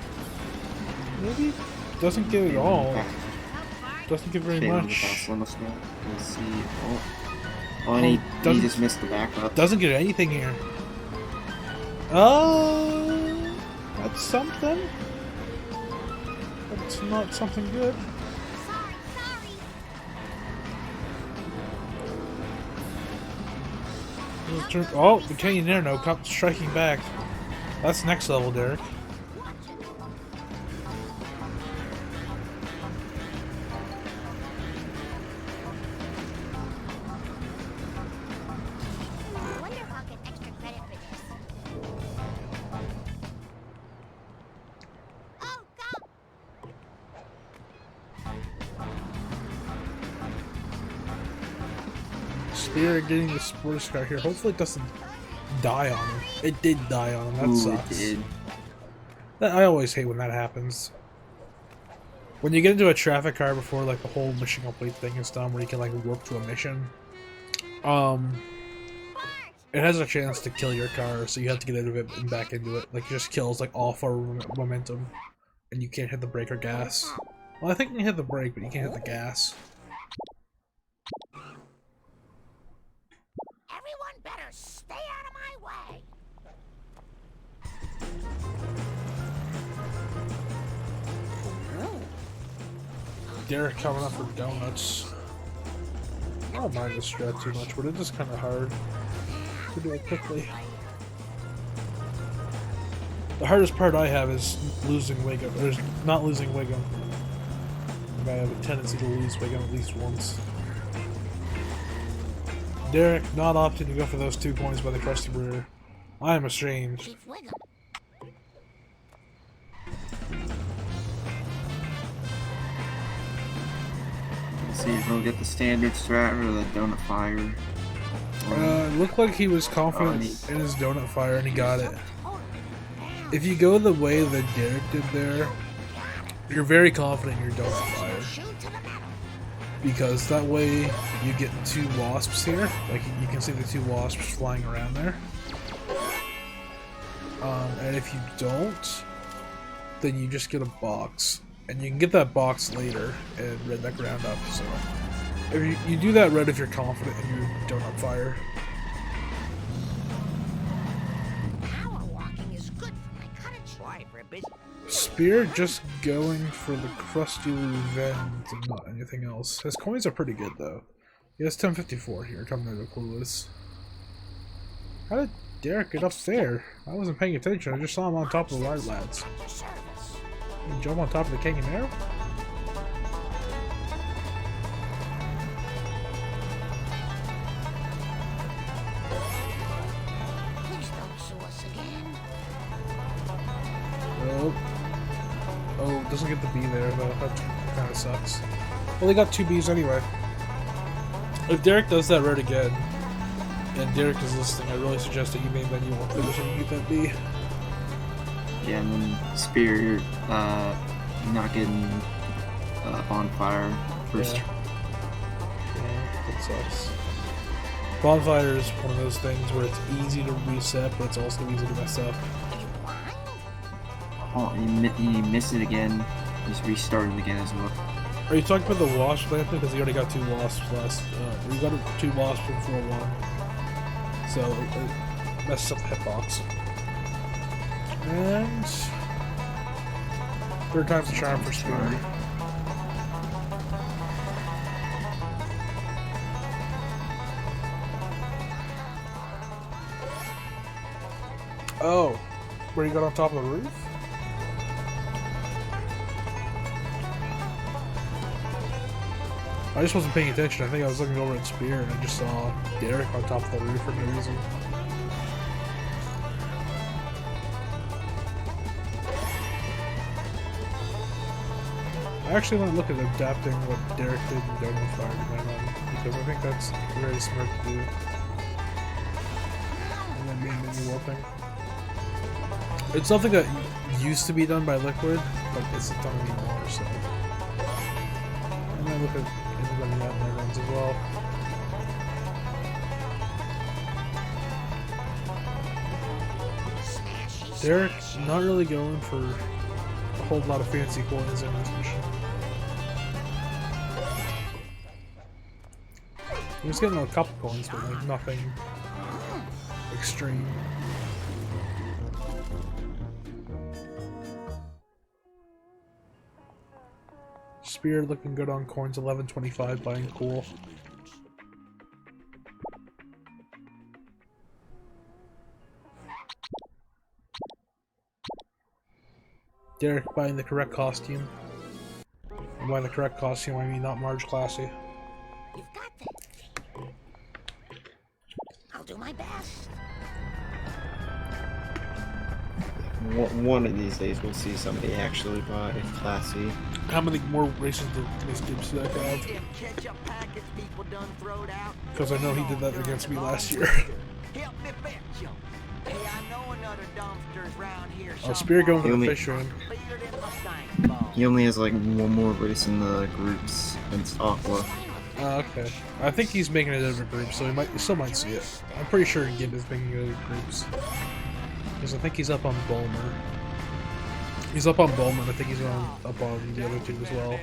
Maybe? Doesn't get it all. Doesn't get very Failing the much. fast limit spot. We'll see. Oh, and he just missed the backup. Doesn't get anything here. That's something. That's not something good. Oh, the Canyoneer no come striking back. That's next level, Derek. I wonder if I'll get extra credit for this. Oh, go! Spear getting the sports car here. Hopefully it doesn't die on him. It did die on him. That sucks. It did. I always hate when that happens. When you get into a traffic car before like the whole mission complete thing is done, where you can like warp to a mission, it has a chance to kill your car, so you have to get out of it and back into it. Like it just kills like all forward momentum, and you can't hit the brake or gas. Well, I think you can hit the brake, but you can't hit the gas. Everyone better stay out of my way. Derek coming up for donuts. I don't mind this strat too much, but it is kind of hard to do it quickly. The hardest part I have is losing Wiggum. There's not losing Wiggum. I have a tendency to lose Wiggum at least once. Derek not opting to go for those 2 coins by the crusty brewer. I am ashamed. Chief Wiggum. Let's see if he'll get the standard strat or the donut fire. It looked like he was confident in his donut fire and he got it. If you go the way that Derek did there, you're very confident in your donut fire. Because that way you get 2 wasps here. Like you can see the 2 wasps flying around there. And if you don't, then you just get a box. And you can get that box later in Redneck Roundup. So if you do that red if you're confident in your donut fire. Power walking is good for my cottage. Why, for a business? Spear just going for the crusty revenge and not anything else. His coins are pretty good though. He has 1054 here, coming out of Clueless. How did Derek get up there? I wasn't paying attention, I just saw him on top of the Lard Lads. He jump on top of the Canyoneer? Please don't sue us again. Oh. Oh, doesn't get the B there though. That kind of sucks. Well, he got 2 Bs anyway. If Derek does that red again, and Derek is listening, I really suggest that you main menu won't finish and get that B. Yeah, and then Spear not getting bonfire first. Yeah. That sucks. Bonfire is one of those things where it's easy to reset, but it's also easy to mess up. Oh, he missed it again. Just restarted again as well. Are you talking about the wasp, Anthony? Because he already got 2 wasps last. He got 2 wasps from 4-1. So it messes up the hitbox. And 3rd time's the charm for Spear. Oh, where you got on top of the roof? I just wasn't paying attention. I think I was looking over at Spear and I just saw Derek on top of the roof for no reason. actually want to look at adapting what Derek did in Dome of Fire to my run, because I think that's very smart to do. And then main menu warping. It's something that used to be done by Liquid, but it's not done anymore, so. And I look at implementing that in my runs as well. Derek, not really going for a whole lot of fancy coins in this mission. He was getting a couple coins, but like nothing extreme. Spear looking good on coins, 11.25, buying cool. Derek buying the correct costume. And by the correct costume, I mean not Marge Classy. You've got this. I'll do my best. One of these days we'll see somebody actually buy Classy. How many more races did Miss Gibbs have? Ketchup packets people done throwed out. Because I know he did that against me last year. Help me fetch 'em. Hey, I know another dumpster's round here. Oh, Spear going for the Only- fish run. He only has like one more race in the groups against Aqua. Okay. I think he's making it over groups, so he still might see it. I'm pretty sure Gibb is making it over groups. Because I think he's up on Bulmer. He's up on Bulmer, I think he's up on the other two as well.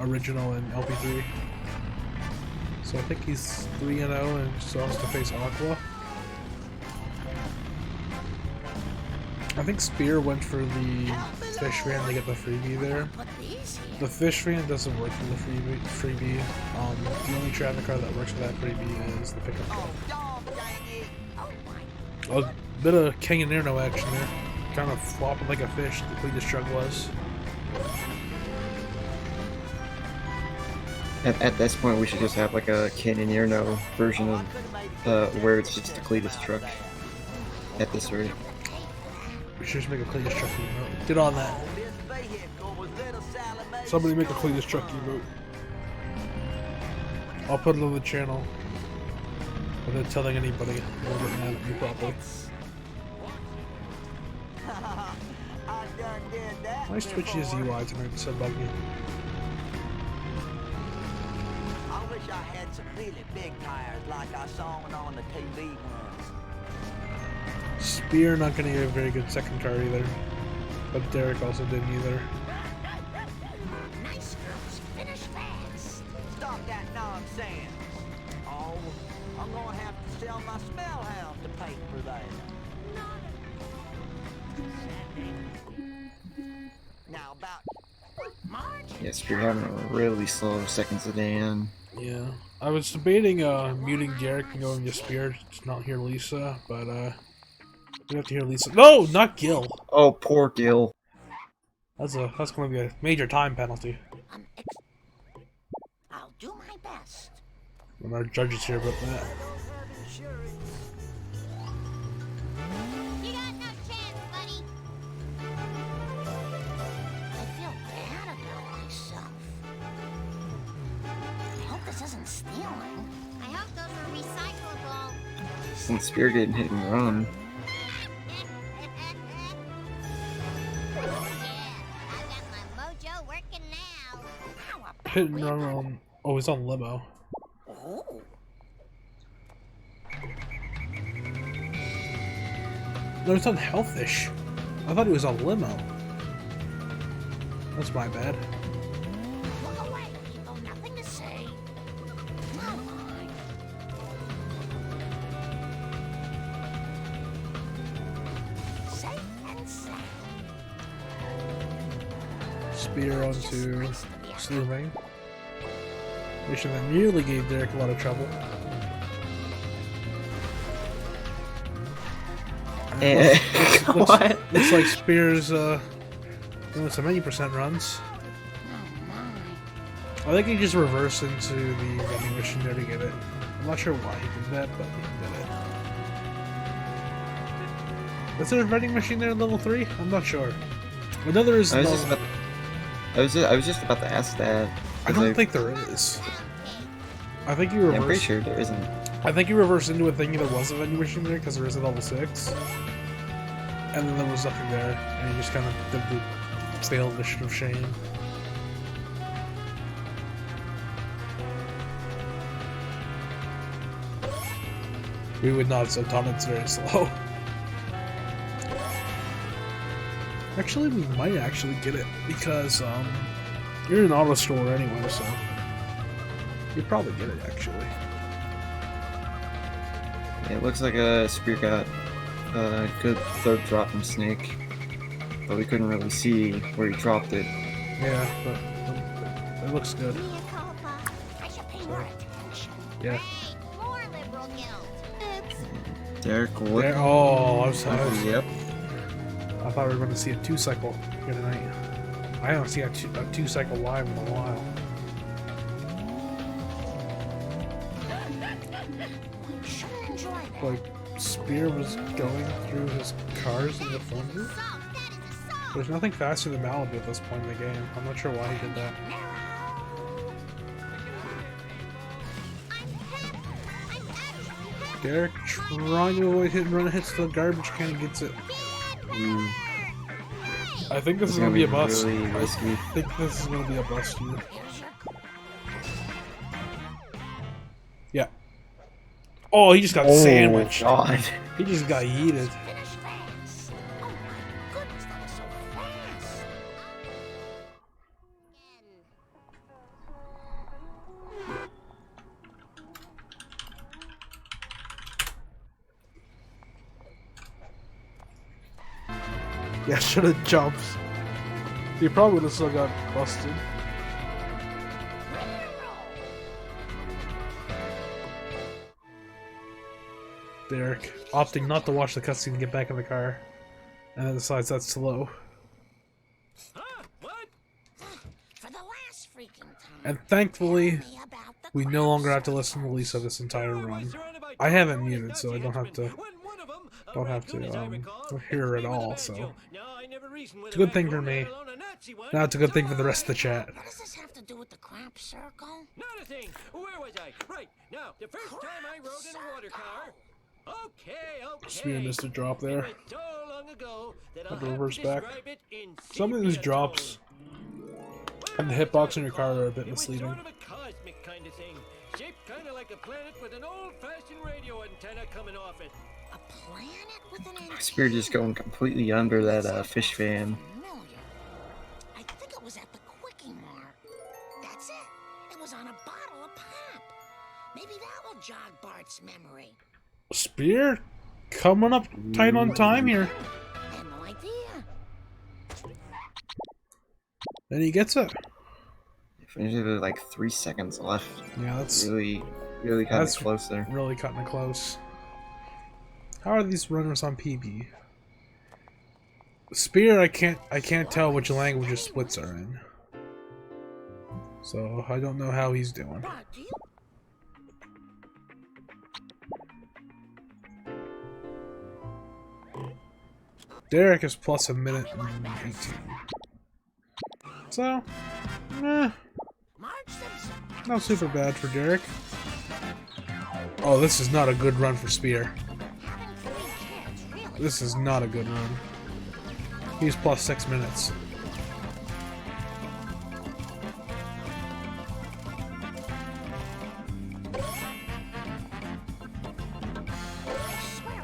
Original and LP3. So I think he's 3-0 and still has to face Aqua. I think Spear went for the fish fan to get the freebie there. The fish fan doesn't work for the freebie. The only traffic car that works for that freebie is the pickup truck. A bit of King and Erno action there. Kind of flopping like a fish, the Cletus truck was. At this point, we should just have like a Canyoneer No version of where it's just a Cletus truck. At this rate. We should just make a Cletus truck emote. Get on that. Somebody make a Cletus truck emote. I'll put it on the channel without telling anybody. They'll get mad at me probably. Nice twitchiest UI tonight, so buggy. I wish I had some really big tires like I saw on the TV ones. Spear not gonna get a very good second car either. But Derek also didn't either. Nice girls, finish fast. Stop that nonsense. Oh, I'm gonna have to sell my smell hound to pay for that. Now about Yes, you're having a really slow second sedan. Yeah. I was debating muting Derek and going to Spear to not hear Lisa, but we have to hear Lisa. No, not Gil. Oh, poor Gil. That's gonna be a major time penalty. I'll do my best. When our judges hear about that. You got no chance, buddy. I feel bad about myself. I hope this isn't stealing. I hope those are recyclable. Since Spear getting hit and run. Hit and run on. Oh, he's on limo. Oh. No, it's on Healthish. I thought he was on limo. That's my bad. Look away, people. Nothing to say. Come on. Safe and sound. Spear onto Slewmain. Mission that nearly gave Derek a lot of trouble. What? Looks like Spear's doing some 80% runs. I think he just reversed into the vending machine there to get it. I'm not sure why he did that, but he did it. Is there a vending machine there in level 3? I'm not sure. I know there is. I was level... just about, I was just about to ask that. I 'cause don't think there is. I think you Yeah, I'm pretty reverse. sure there isn't. I think you reversed into it thinking there was a vending machine there because there is a level 6. And then there was nothing there, and you just kind of did the failed mission of shame. We would not have done it's very slow. Actually, we might actually get it because you're in an auto store anyway, so you'd probably get it actually. Yeah, it looks like a Spear got a good third drop from Snake, but we couldn't really see where he dropped it. Yeah, but it looks good. Mea culpa. I should pay more attention. Yeah. Hey, more liberal guilt. Oops. Derek, what? There, oh, I was Yep. I thought we were going to see a 2-cycle here tonight. I haven't seen a 2-cycle live in a while. Sure enjoy that. Like, Spear was going through his cars in the phone booth. Assault, that is assault. There's nothing faster than Malibu at this point in the game. I'm not sure why he did that. Derek trying to avoid hit and run, hits the garbage can and gets it. I think this is gonna be a bust. Really risky. I think this is gonna be a bust here. Yeah. Oh, he just got sandwiched. God. He just got yeeted. Finish fast. Oh my goodness, that was so fast. Yeah, should have jumped. He probably would have still got busted. Derek, opting not to watch the cutscene and get back in the car. And then decides that's slow. Huh? What? For the last freaking time. And thankfully, Tell me about the we no longer have to listen to Lisa this entire run. I have it muted, so I don't have to hear her at all, so it's a good thing for me. Now it's a good thing for the rest of the chat. What does this have to do with the crap circle? Not a thing. Where was I? Right. Now, the first time I rode in a water car. Okay. Spearmeister drop there. It was so long ago that I'll Have to have reverse to back. describe it in Some of these sepia drops tone. and the hitbox in your car are a bit It was misleading. sort of a cosmic kind of thing, shaped kind of like a planet with an old-fashioned radio antenna coming off it. A planet with an antenna? Spear just going completely under that fish fan. Familiar. I think it was at the Quickie Mart. That's it. It was on a bottle of pop. Maybe that will jog Bart's memory. Spear coming up tight on time here. I had no idea. And he gets it. Finished it with like 3 seconds left. Yeah, that's Really kind of That's- close there. really cutting it close. How are these runners on PB? Spear, I can't tell which language his splits are in. So I don't know how he's doing. Bart, do you? Derek is plus a minute and 18. So, Marge Simpson. not super bad for Derek. Oh, this is not a good run for Spear. Having 3 kids, really? This is not a good run. He's plus 6 minutes.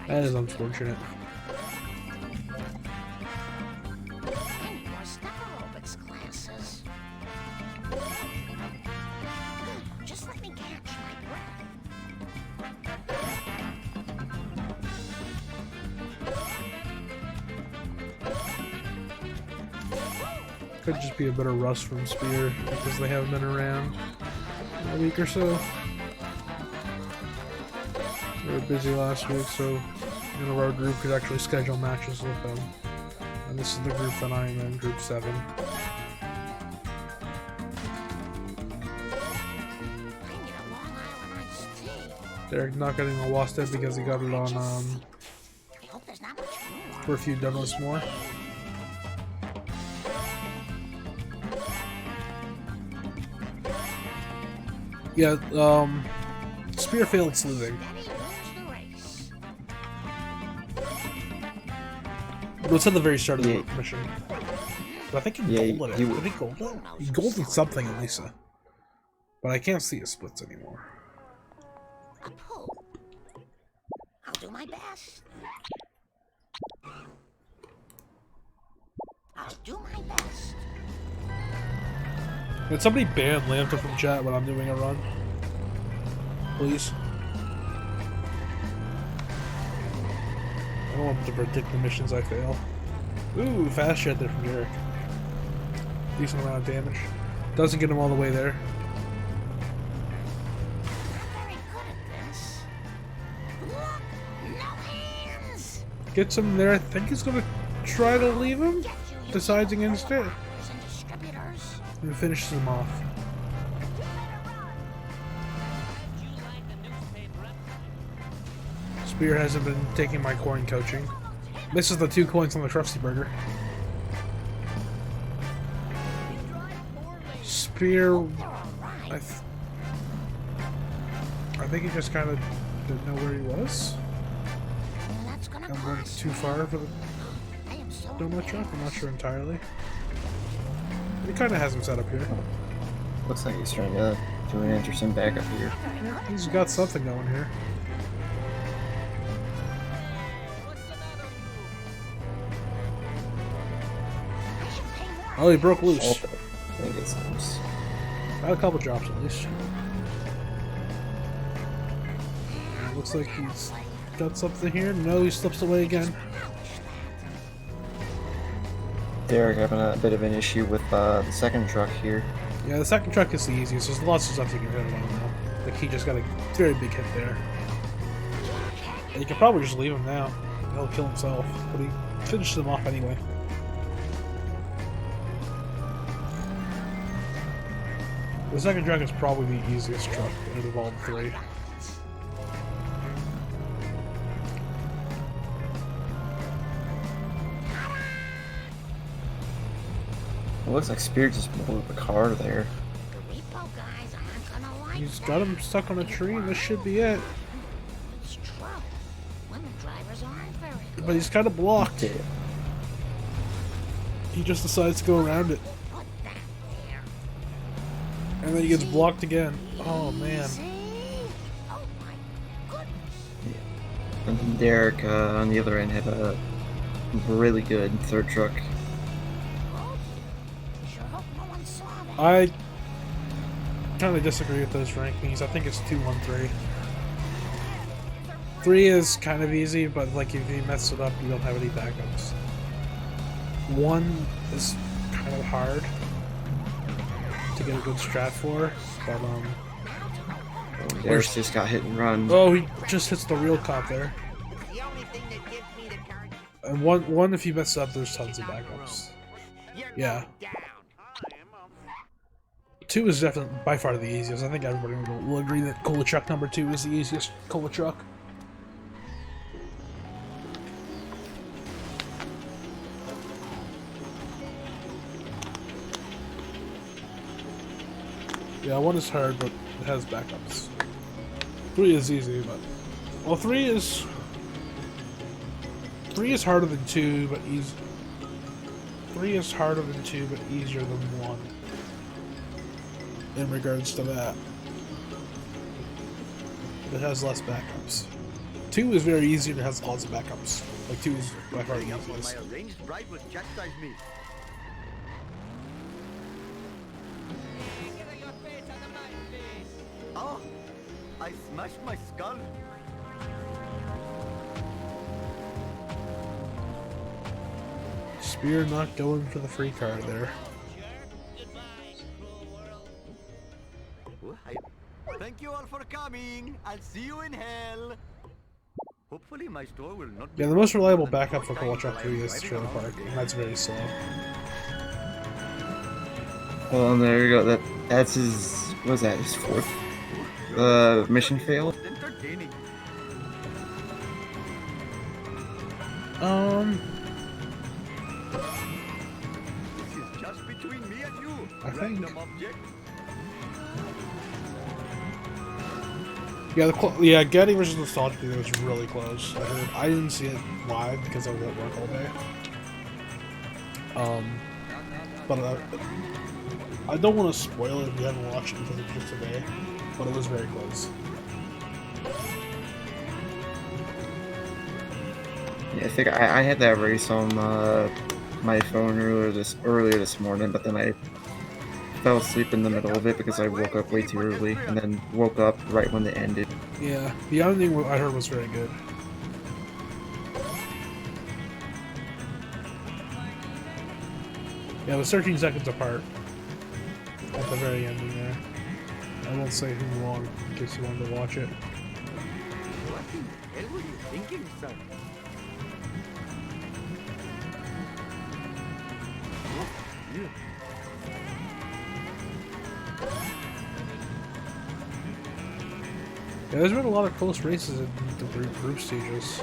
That is unfortunate. And more step aerobics classes. Just let me catch my breath. Could just be a better rust from Spear because they haven't been around in a week or so. They were busy last week, so none of our group could actually schedule matches with them. And this is the group that I'm in, Group 7. I need a Long Island iced tea. Derek not getting the lost it because he got it on I hope there's not much more. for a few demos more. Yeah, Spear failed sleuthing. But it was at the very start of the mission. But I think he golded it. Did he gold it? He golded something at Lisa. But I can't see his splits anymore. A poo. I'll do my best. I'll do my best. Can somebody ban Lambda from chat when I'm doing a run? Please. I don't want to predict the missions I fail. Ooh, fast shot there from Garrick. Decent amount of damage. Doesn't get him all the way there. Very good at this. Look, no hands. Gets him there. I think he's gonna try to leave him. Decides against it. And distributors. And finishes him off. Spear hasn't been taking my coin coaching. Misses the 2 coins on the Trusty Burger. Spear... I think he just kind of didn't know where he was. And went too far for the donut truck. I'm not sure entirely. But he kind of has him set up here. Looks like he's trying to do an interesting backup here. Yeah, he's got something going here. Oh, he broke loose. I think it's loose. Got a couple drops at least. Looks like he's got something here. No, he slips away again. Derek having a bit of an issue with the second truck here. Yeah, the second truck is the easiest. There's lots of stuff you can hit it on now. Like he just got a very big hit there. And you can probably just leave him now. He'll kill himself. But he finishes him off anyway. The second truck is probably the easiest truck out of all the 3. It looks like Spear just blew up a car there. He's got him stuck on a tree, and this should be it. But he's kind of blocked. Yeah. He just decides to go around it. And then he gets blocked again. Oh, man. And Derek, on the other end, had a really good third truck. I kind of disagree with those rankings. I think it's 2-1-3. 3 is kind of easy, but like if you mess it up, you don't have any backups. 1 is kind of hard to get a good strat for, but Derek's just got hit and run. oh, he just hits the real cop there. And one if you mess up, there's tons of backups. Yeah. 2 is definitely by far the easiest. I think everybody will agree that Cola Truck number 2 is the easiest Cola Truck. Yeah, 1 is hard, but it has backups. 3 is easy, but... Well, 3 is harder than 2, but easy. 3 is harder than 2, but easier than 1. In regards to that. It has less backups. 2 is very easy and it has lots of backups. Like 2 is by far the easiest. Oh, I smashed my skull. Spear not going for the free card there. Thank you all for coming. I'll see you in hell. Hopefully my store will not be Yeah, the most reliable backup for Cola Truck 3 is Trailer Park, and that's very slow. Well, and there you go. That's his. What was that? His 4th mission fail. entertaining. This is just between me and you. I think. Random object. Yeah, yeah, Getty versus Nostalgic video was really close. I didn't see it live because I was at work all day. But I don't want to spoil it if you haven't watched it because it's just today. But it was very close. Yeah, I think I had that race on my phone earlier this morning, but then I fell asleep in the middle of it because I woke up way too early, and then woke up right when it ended. Yeah, the other thing I heard was very good. Yeah, it was 13 seconds apart at the very ending there. I won't say who won in case you wanted to watch it. What the hell were you thinking, son? Yeah, there's been a lot of close races in the group stages.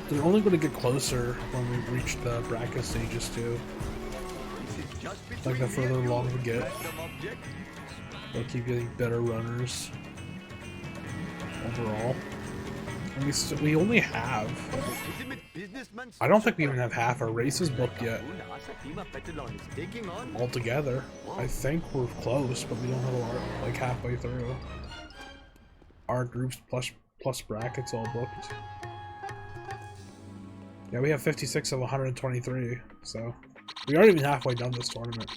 They're only going to get closer when we reach the bracket stages too. Like the further along we get, they'll keep getting better runners overall. And we only have... I don't think we even have half our races booked yet. Altogether. I think we're close, but we don't have a lot, like halfway through. Our groups plus brackets all booked. Yeah, we have 56 of 123, so we aren't even halfway done this tournament.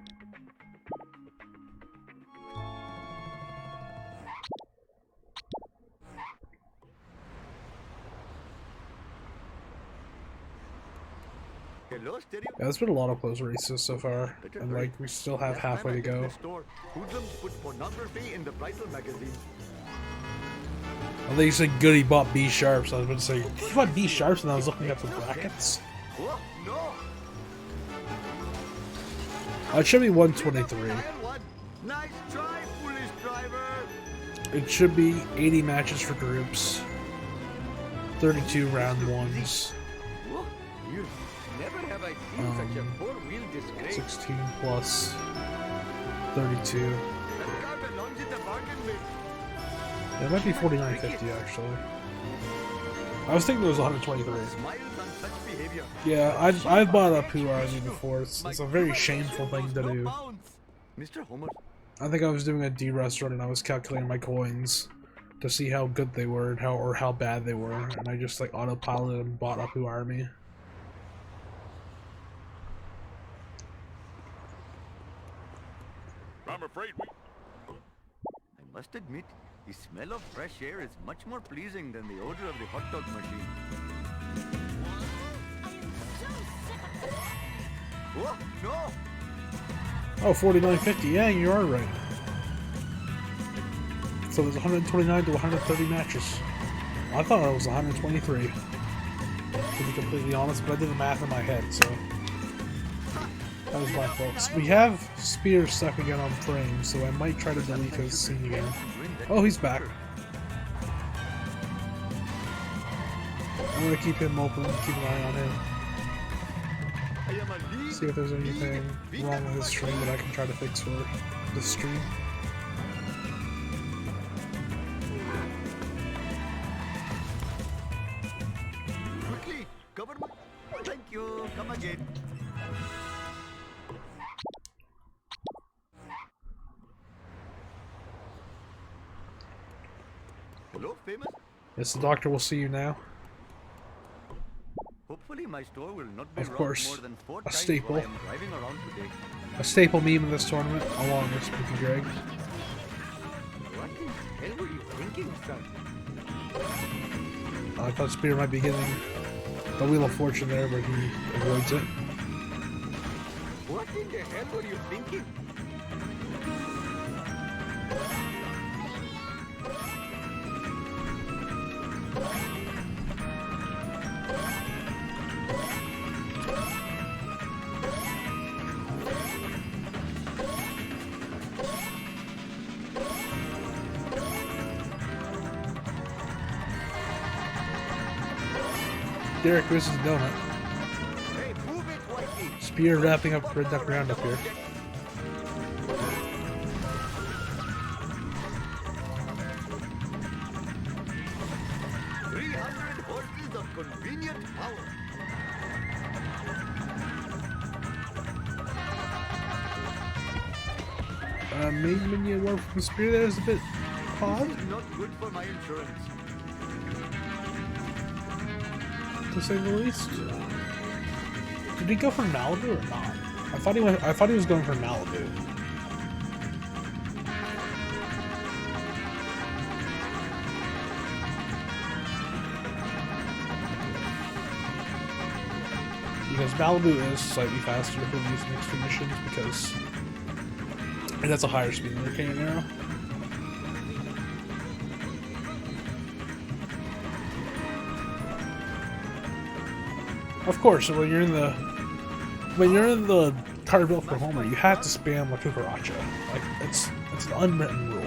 Yeah, there's been a lot of close races so far, and like we still have halfway to go. I think you said Goody bought B sharps. I was about to say, he bought B sharps, and I was looking at the brackets. It should be 123. It should be 80 matches for groups, 32 round ones. 16 plus 32. Yeah, it might be 49.50 actually. I was thinking it was 123. Yeah, I've bought up Pooh Army before. It's a very shameful thing to do. I think I was doing a D-Rust run and I was calculating my coins to see how good they were and how bad they were, and I just like autopiloted and bought up Pooh Army. I'm afraid we... I must admit, the smell of fresh air is much more pleasing than the odor of the hot dog machine. Oh, no! Oh, 49.50. Yeah, you are right. So there's 129 to 130 matches. I thought it was 123. To be completely honest, but I did the math in my head, so that was my fault. We have Spear stuck again on frame, so I might try to delete his scene again. Oh, he's back. I'm gonna keep him open, keep an eye on him. See if there's anything wrong with his stream that I can try to fix for this stream. Quickly, cover my... Thank you, come again. Hello, famous? Yes, the doctor will see you now. Hopefully my store will not be Of robbed course, more than 4 a times staple. while I am driving around today. A staple meme in this tournament, along with Spooky Greg. What the hell were you thinking, son? I thought Spear might be getting the Wheel of Fortune there, but he avoids it. What in the hell were you thinking? Derek versus Donut. Hey, move it, Whitey! Spear wrapping up Red Duck Roundup here. main menu award from Spear there is a bit odd, Not good for my insurance. to say the least. Did he go for Malibu or not? I thought he was going for Malibu. Because Malibu is slightly faster for these mixed missions because it has a higher speed than the Canyon Arrow. Of course, when you're in the car built for Homer, you have to spam La Cucaracha. Like it's an unwritten rule.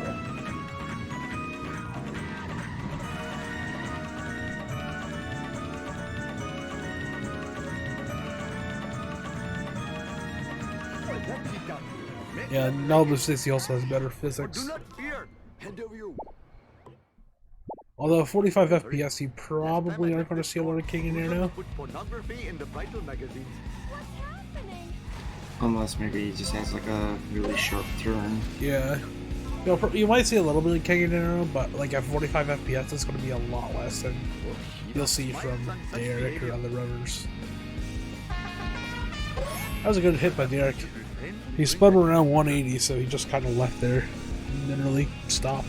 Yeah, Malibu 60 also has better physics. Do not fear. Hand over your Although 45 FPS, you probably aren't going to see a lot of King in here now. Put pornography in the vital magazines. What's happening? Unless maybe he just has like a really sharp turn. Yeah. You might see a little bit of King in here, but like at 45 FPS, it's going to be a lot less than you'll see from Derek or other runners. That was a good hit by Derek. He spun around 180, so he just kind of left there and didn't really stop.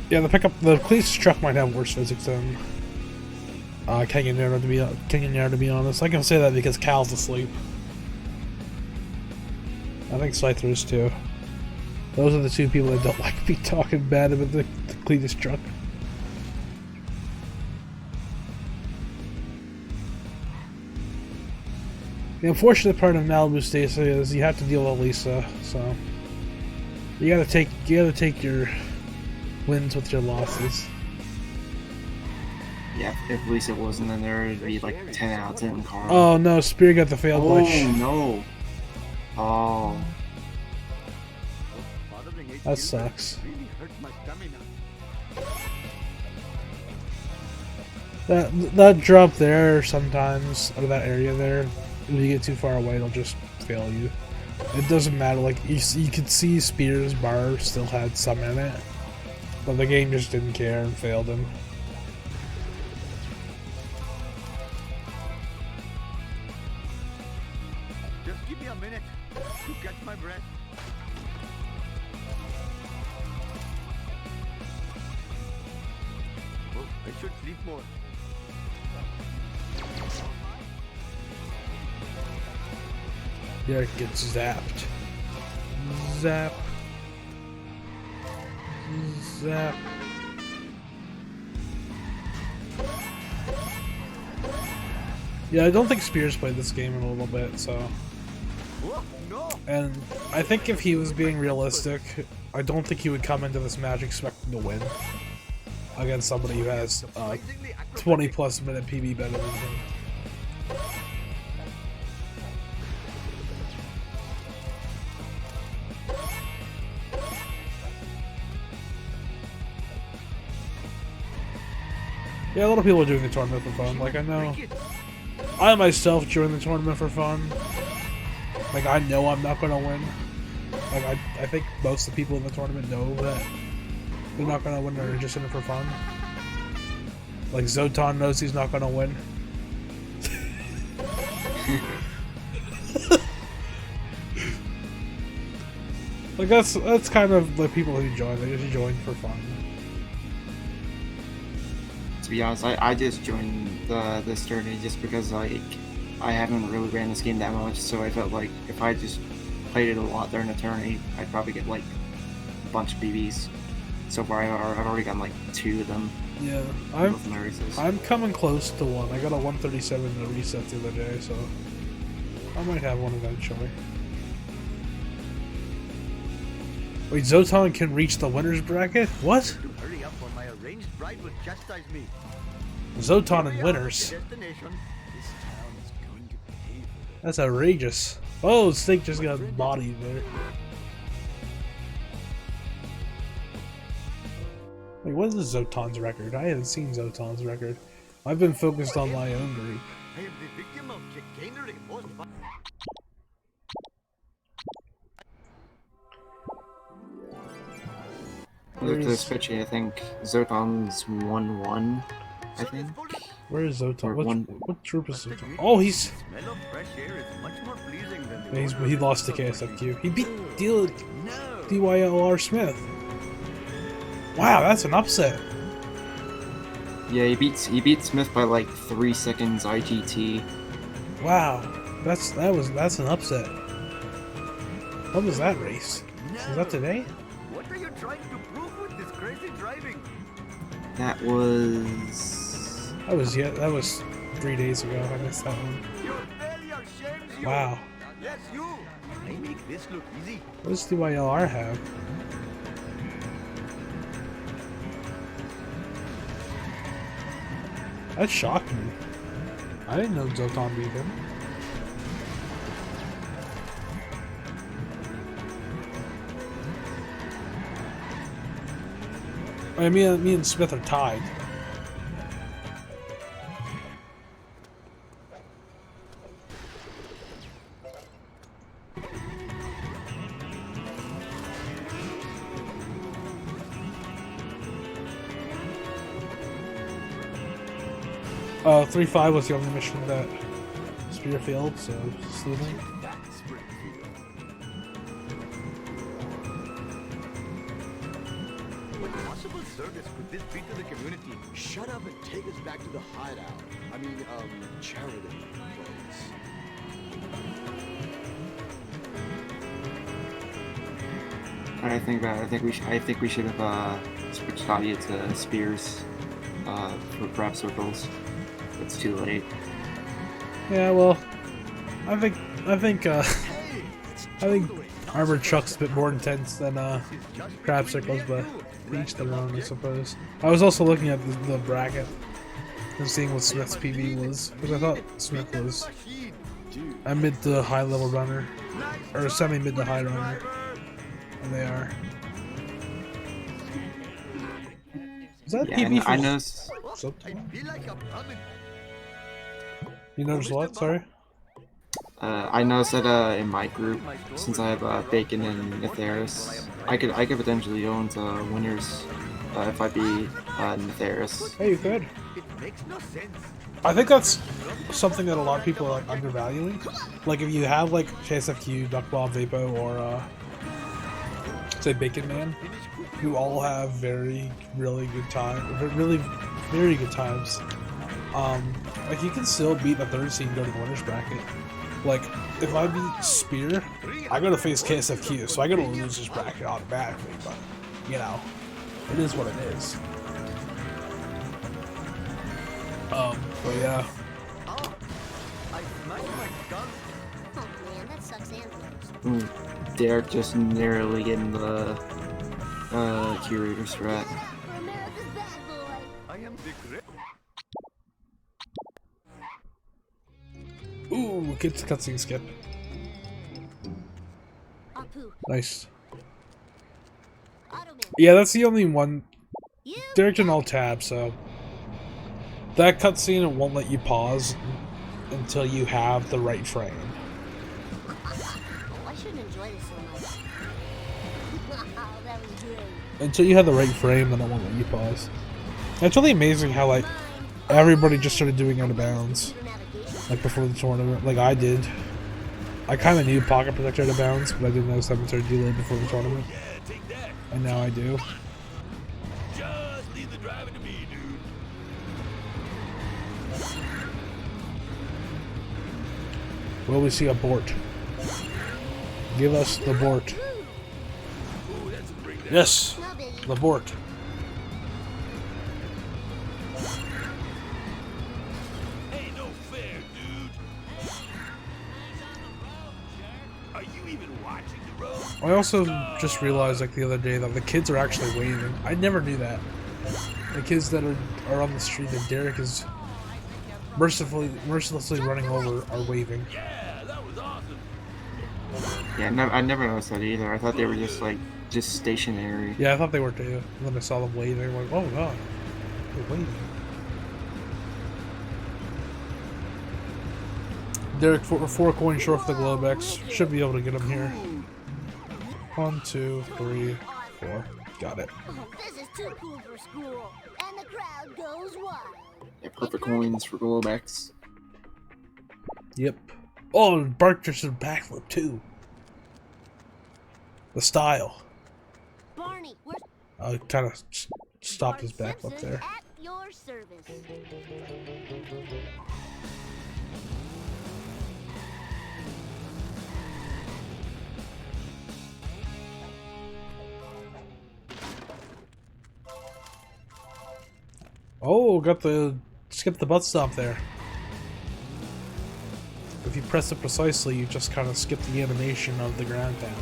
Yeah, the police truck might have worse physics than Canyonero, to be honest. I can say that because Cal's asleep. I think Scyther is too. Those are the two people that don't like me talking bad about the Cletus truck. The unfortunate part of Malibu Stacy is you have to deal with Lisa, so you gotta take your wins with your losses. Yeah, if Lisa wasn't in there, it'd be like 10 out of 10 Carl. Oh no, Spear got the failed glitch. Oh no. Oh. That sucks. That drop there sometimes, out of that area there, if you get too far away, it'll just fail you. It doesn't matter, like, you could see Spear's bar still had some in it, but the game just didn't care and failed him. Just give me a minute to catch my breath. Oh, I should sleep more. Derek gets zapped. Zap. Zap. Yeah, I don't think Spears played this game in a little bit, so... And I think if he was being realistic, I don't think he would come into this match expecting to win against somebody who has 20 plus minute PB better than him. Yeah, a lot of people are doing the tournament for fun. Like, I know I myself joined the tournament for fun. Like, I know I'm not gonna win. Like, I think most of the people in the tournament know that they're not gonna win, they're just in it for fun. Like, Zotan knows he's not gonna win. Like, that's kind of the people who join. They just join for fun. To be honest, I just joined this tournament just because like I haven't really ran this game that much, so I felt like if I just played it a lot during the tournament, I'd probably get like a bunch of BBs. So far, I've already gotten like 2 of them. Yeah, I'm coming close to one. I got a 137 in the reset the other day, so I might have one eventually. Wait, Zotan can reach the winner's bracket? What? Hurry up or my arranged bride would chastise me. Zotan and winners. That's outrageous. Oh, Snake just got bodied there. Wait, what is Zotan's record? I haven't seen Zotan's record. I've been focused on my own group. I am the victim of chicanery. Look at the spreadsheet. I think Zotan's 1-1. I think. Where is Or Zotan? one- What troop is Zotan? Oh, he's Smell of fresh air is much more pleasing than the he lost to KSFQ. He beat DYLR Smith. Wow, that's an upset. Yeah, he beat Smith by like 3 seconds IGT. Wow, that's an upset. When was that race? Was that today? What are you trying to prove with this crazy driving? That was. That was 3 days ago. I missed that one. Your failure shames you. Wow. Yes, you. I make this look easy. What does DYLR have? That shocked me. I didn't know Zotan beat him. I mean, me and Smith are tied. Uh, 3-5 was the only mission that Spear failed, so slew them. What possible service could this be to the community? Shut up and take us back to the hideout. I mean, charity, folks. I think about it. I think we should have switched audio to Spears for grab circles. It's too late. Yeah, well, I think Armored Truck's a bit more intense than Crab Circles, but each their own, I suppose. I was also looking at the bracket and seeing what Smith's PV was, because I thought Smith was a mid to high level runner, or a semi mid to high runner, and they are. Is that PV for I noticed. You noticed what? Sorry? I noticed that in my group, since I have Bacon and Netheris, I could potentially go into winners if I beat Netheris. Hey, you could. I think that's something that a lot of people are like undervaluing. Like if you have like KSFQ, Duckball, Vapo, or say Bacon Man, who all have very really good times. Like you can still beat the third seed and go to the winners bracket. Like if I beat Spear, I gotta face KSFQ, so I gotta lose this bracket automatically. But you know, it is what it is. But yeah. Oh man, that sucks and blows. Derek just narrowly getting the curator strat. For America's bad boy. I am the great. Ooh, kids cutscene skip. Apu, Nice. Automan. Yeah, that's the only one. You Derek didn't all tab, so that cutscene it won't let you pause until you have the right frame. Oh, I shouldn't enjoy this so much. Wow, that was great. Until you have the right frame, then it won't let you pause. It's really amazing how like everybody just started doing out of bounds, like before the tournament. Like I did. I kind of knew Pocket Protector out of bounds, but I didn't know something started delayed before the tournament. And now I do. Just leave the driving to me, dude. Will we see a Bort? Give us the Bort. Ooh, that's a breakdown. Yes, No biggie. the Bort. Ain't no fair, dude. Are you even watching the road? I also just realized like the other day that the kids are actually waving. I never knew that. The kids that are on the street that Derek is mercilessly running over are waving. Yeah, that was awesome. Yeah, I never noticed that either. I thought they were just stationary. Yeah, I thought they were too. And then I saw them waving, I'm like, oh god, they're waving. Derek, 4 coins short for the Globex. Should be able to get him here. 1, 2, 3, 4. Got it. Oh, this is too cool for school. And the crowd goes wild. Yeah, perfect coins for Globex. Yep. Oh, Bart just did a backflip too. The style. Barney, where's I kind of stopped his Bart backflip Simpson there. at your service. Oh, got the skip the butt stomp there. If you press it precisely, you just kind of skip the animation of the ground pound.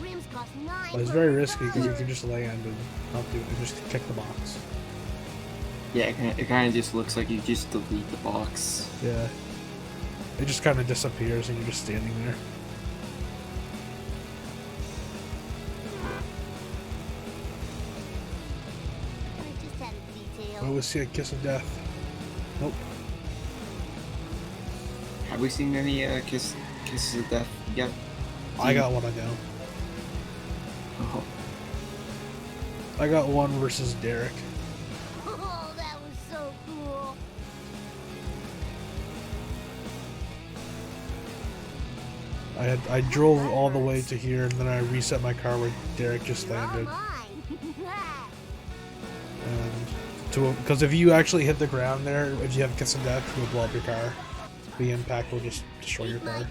My rims cost $9. But it's very risky because you can just land and not do it and just kick the box. Yeah, it kind of just looks like you just delete the box. Yeah. It just kind of disappears and you're just standing there. I just had a detail. Oh, we see a kiss of death. Nope. Have we seen any kisses of death yet? I got one I know. Oh. I got one versus Derek. Oh, that was so cool. I drove all the way to here and then I reset my car where Derek just landed. And because if you actually hit the ground there, if you have kiss of death, you'll blow up your car. The impact will just destroy your car.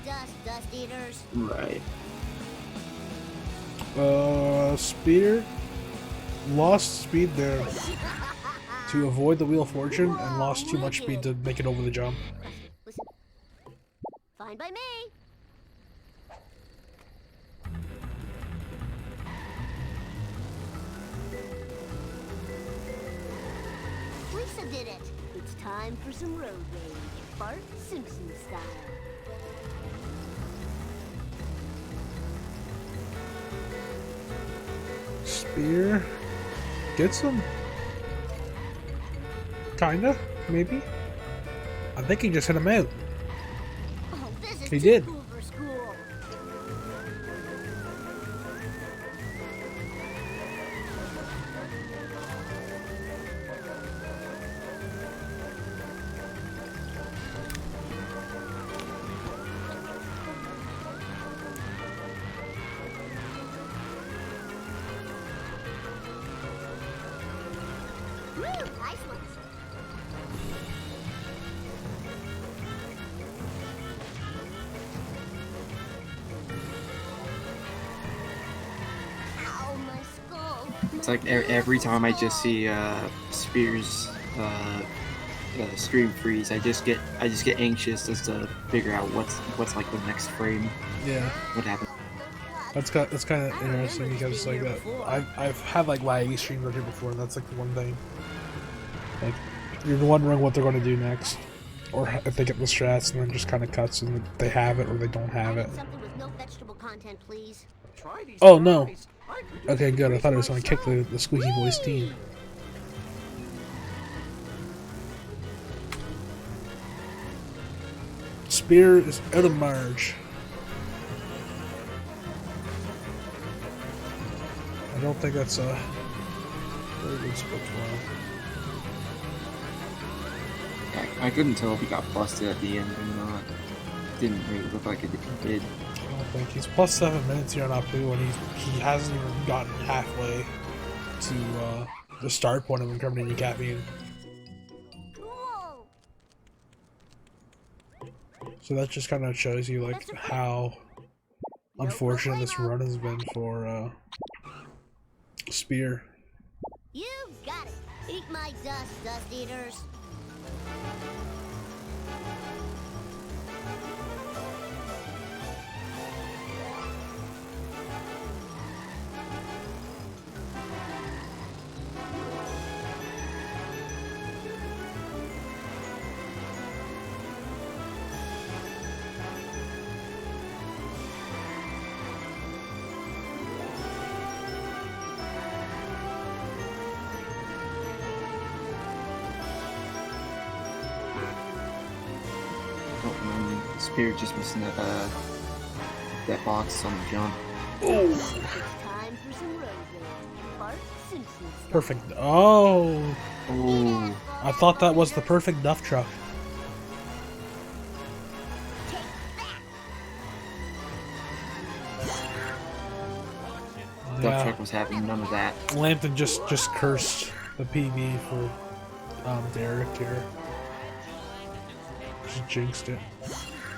Dust eaters. Right. Speeder lost speed there to avoid the Wheel of Fortune and lost too much speed to make it over the jump. Listen. Fine by me. Lisa did it. It's time for some road rage. Bart Simpson style. Spear gets him. Kinda, maybe. I think he just hit him out. Oh, this is He too did. cool for school. Woo, nice one. Ow, my skull. It's like every time I just see Spears screen freeze, I just get anxious just to figure out what's like the next frame. Yeah, What happened? that's kind of interesting because like I've had like laggy streams right here before, and that's like the one thing. Like you're wondering what they're going to do next, or if they get the strats and then just kind of cuts and they have it or they don't have it. Something with no vegetable content, please. Oh no. Okay, good. I thought it was going to kick the squeaky voice team. Spear is out of Marge. I don't think that's a very good split well. I couldn't tell if he got busted at the end or not. Didn't really look like it did. I don't think he's plus 7 minutes here on Apu, and he hasn't even gotten halfway to the start point of incriminating caffeine. Cool. So that just kind of shows you like how unfortunate this run has been for Spear. You got it. Eat my dust eaters. Spear just missing that box on the jump. It's time for some road rage. Bart Simpson style. Perfect. Oh, Ooh. I thought that was the perfect duff truck. Duff truck was having none of that. Lambton just cursed the PB for Derek here. Just jinxed it.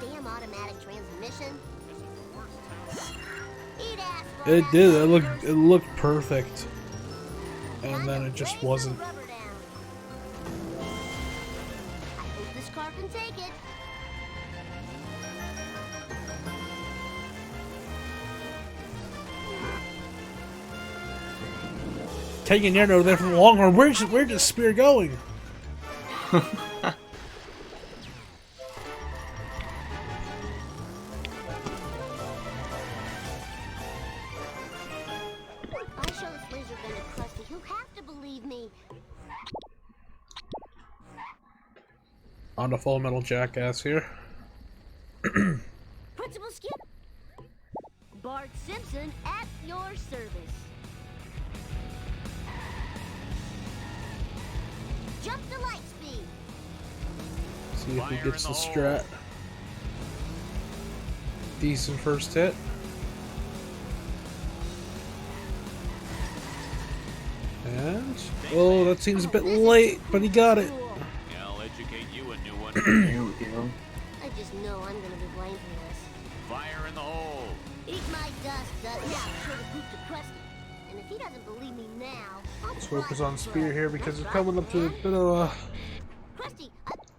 Damn automatic transmission. Eat ass, It Bart. did. It looked perfect, and then it just wasn't. Rubber down. I hope this car can take it. Taking air over there from the Longhorn. Where's Spear going? I show this laser gun to Krusty. He'll have to believe me. On the Full Metal Jackass here. Principal Skip. Bart Simpson at your service. Jump to light speed. See if he Fire gets in the the strat. Decent first hit. And oh, that seems a bit late, but he got it. Yeah, I'll educate you a new one. There we go. I just know I'm gonna be blamed for this. Fire in the hole. Eat my dust, Dudley. I'll show the boot to Krusty. And if he doesn't believe me now, I'll Let's focus on try Spear here because That's it's coming up to a right, bit of a Krusty,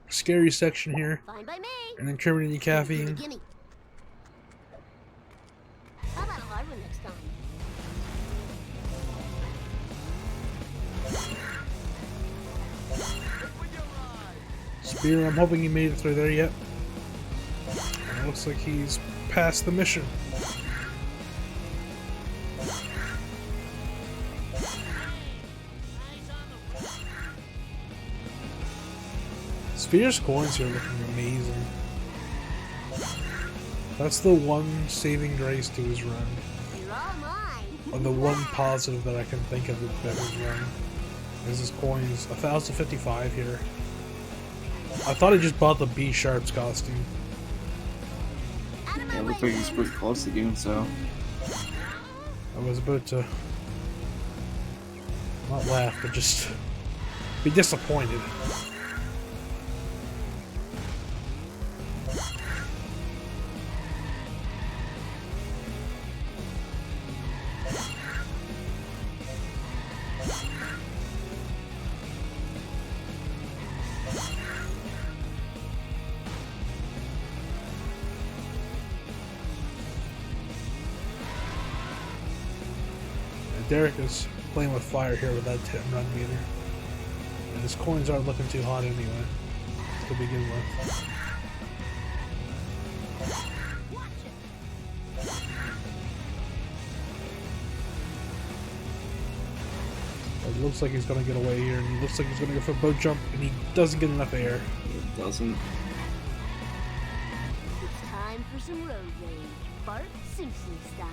scary section here. fine by me. And incriminating caffeine. Gimme. How about a hard one next time? Spear, I'm hoping he made it through there yet. And it looks like he's passed the mission. Spear's coins here looking amazing. That's the one saving grace to his run. You're all mine. Or the one positive that I can think of about his run. Is his coins 1,055 here. I thought he just bought the B Sharps costume. Out of my Yeah, it way, looks like he's man. pretty close to doing so. I was about to not laugh, but just be disappointed. Derek is playing with fire here with that hit and run meter. And his coins aren't looking too hot anyway, to begin with. It looks like he's going to get away here, and he looks like he's going to go for a boat jump, and he doesn't get enough air. It doesn't. It's time for some road rage. Bart Simpson style.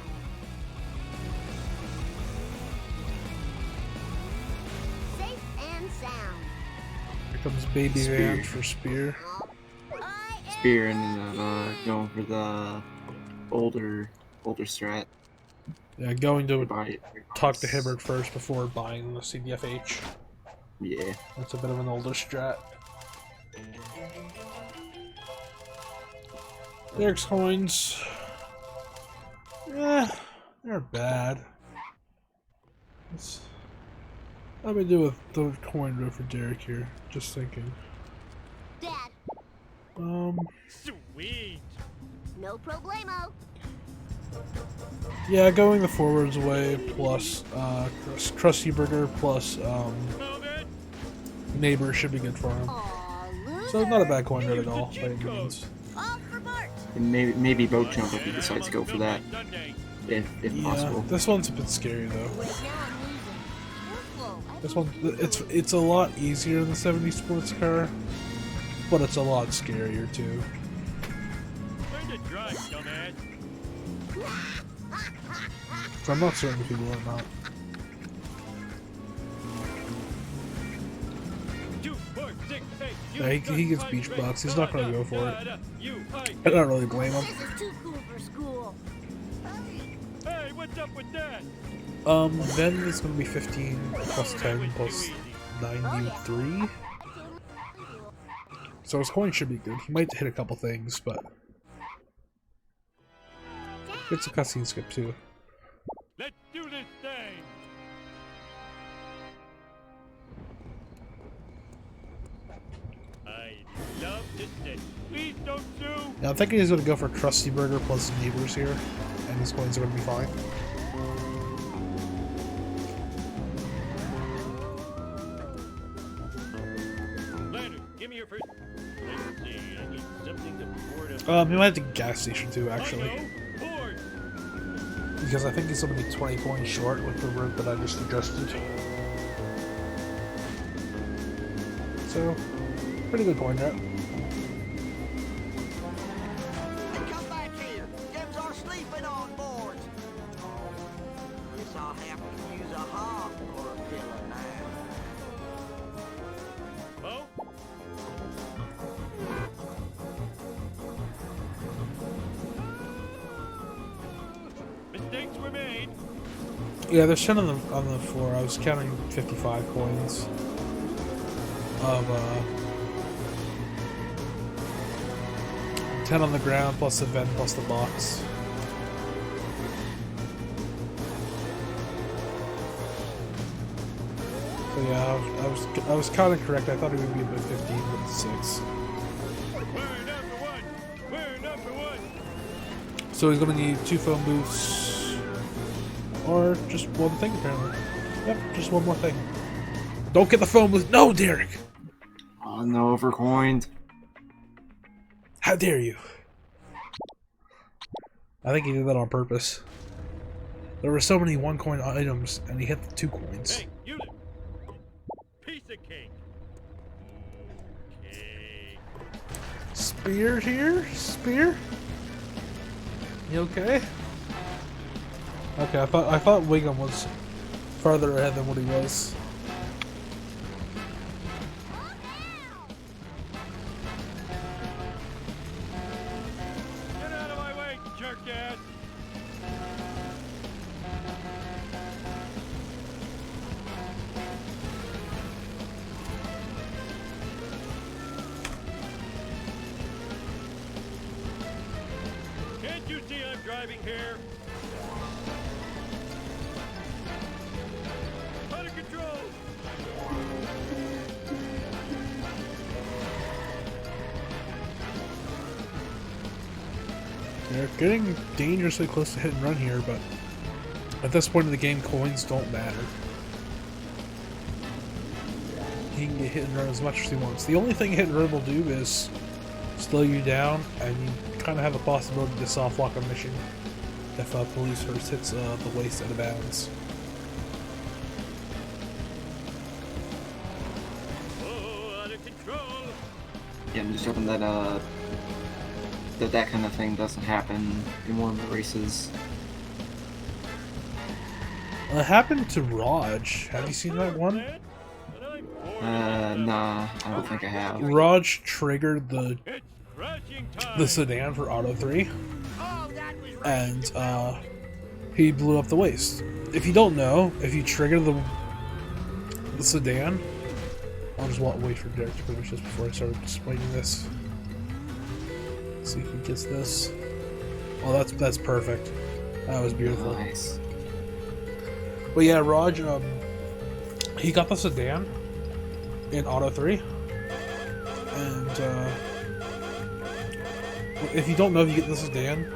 Safe and sound. Here comes Baby Spear. Van for Spear. I am Spear and going for the older strat. Yeah, going to Buy it. talk to Hibbert first before buying the CDFH. Yeah. That's a bit of an older strat. Derek's coins. Eh, they're bad. Let me do with the coin row for Derek here. Just thinking. Dad. Sweet. No problemo. Yeah, going the forwards way plus Krusty Burger plus Move it. Neighbor should be good for him. Aw, loser. So not a bad coin row at all by any means. All for Bart. And maybe boat jump if he decides to go for that, if Yeah, possible. this one's a bit scary though. Wait, now I'm losing. Careful. I This think one, it's a lot easier than the 70 sports car, but it's a lot scarier too. drive, dumbass. So I'm not certain if he will or not. 2, 4, 6, 8. Yeah, he gets beach box. He's not gonna go for it. You, I don't really blame him. This is too cool for school. Hey, what's up with that? Then it's gonna be 15 plus 10 plus 93. So his coin should be good. He might hit a couple things, but it's a cutscene skip too. Let's do this thing. I love this day. Please don't sue. Now I'm thinking he's gonna go for Krusty Burger plus neighbors here, and his coins are gonna be fine. Leonard, give me your first. Let's see, I need something to board up. He might have the gas station too, actually, Board. because I think he's gonna be 20 coins short with the route that I just adjusted. So, pretty good coin route. Come back here. Them's our sleeping on board. Guess I'll have to use a hog or a pillow now. Oh, mistakes were made. Yeah, there's 10 on the floor. I was counting 55 coins of 10 on the ground plus the vent plus the box. So yeah, I was kind of correct. I thought it would be about 15 with 6. We're number one. We're number one. So he's gonna need 2 phone booths, or just one thing apparently. Yep, just one more thing. Don't get the phone booth. No, Derek. Oh no, overcoined. How dare you? I think he did that on purpose. There were so many 1 coin items, and he hit the 2 coins. Hey, you. Piece of cake. Okay. Spear here? Spear? You okay? Okay, I thought Wiggum was farther ahead than what he was. Get out of my way, jerk ass. Can't you see I'm driving here? Out of control. They're getting dangerously close to hit and run here, but at this point in the game, coins don't matter. He can get hit and run as much as he wants. The only thing hit and run will do is slow you down, and you kind of have a possibility to soft lock a mission if police first hits the waist out of bounds. Oh, out of control. Yeah, I'm just hoping that that kind of thing doesn't happen in one of the races. It happened to Raj. Have you seen that one? Nah, I don't think I have. Raj triggered the It's crashing time. sedan for Auto 3, and he blew up the waist. If you don't know, if you trigger the sedan, I'll just wait for Derek to finish this before I start explaining this. See if he gets this. Oh, that's perfect. That was beautiful. Nice. But yeah, Raj, he got the sedan in Auto 3, and if you don't know, if you get the sedan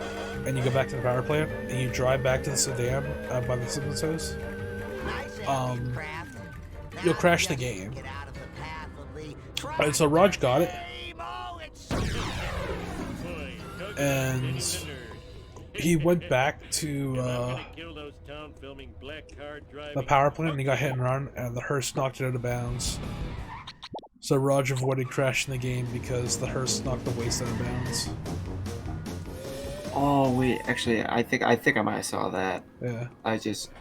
and you go back to the power plant and you drive back to the sedan by the Simpsons house, you'll crash the game. And so Raj got it, and he went back to the power plant and he got hit and run, and the hearse knocked it out of bounds. So Raj avoided crashing the game because the hearse knocked the waist out of bounds. Oh wait, actually, I think I might have saw that. Yeah. I just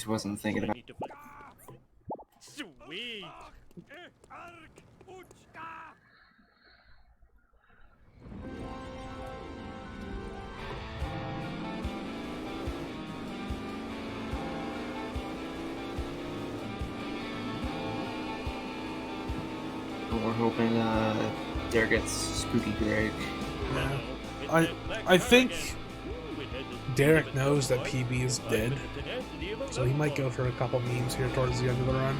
wasn't thinking about. Sweet. We're hoping Derek gets Spooky Greg. Yeah. I think Derek knows that PB is dead, so he might go for a couple memes here towards the end of the run.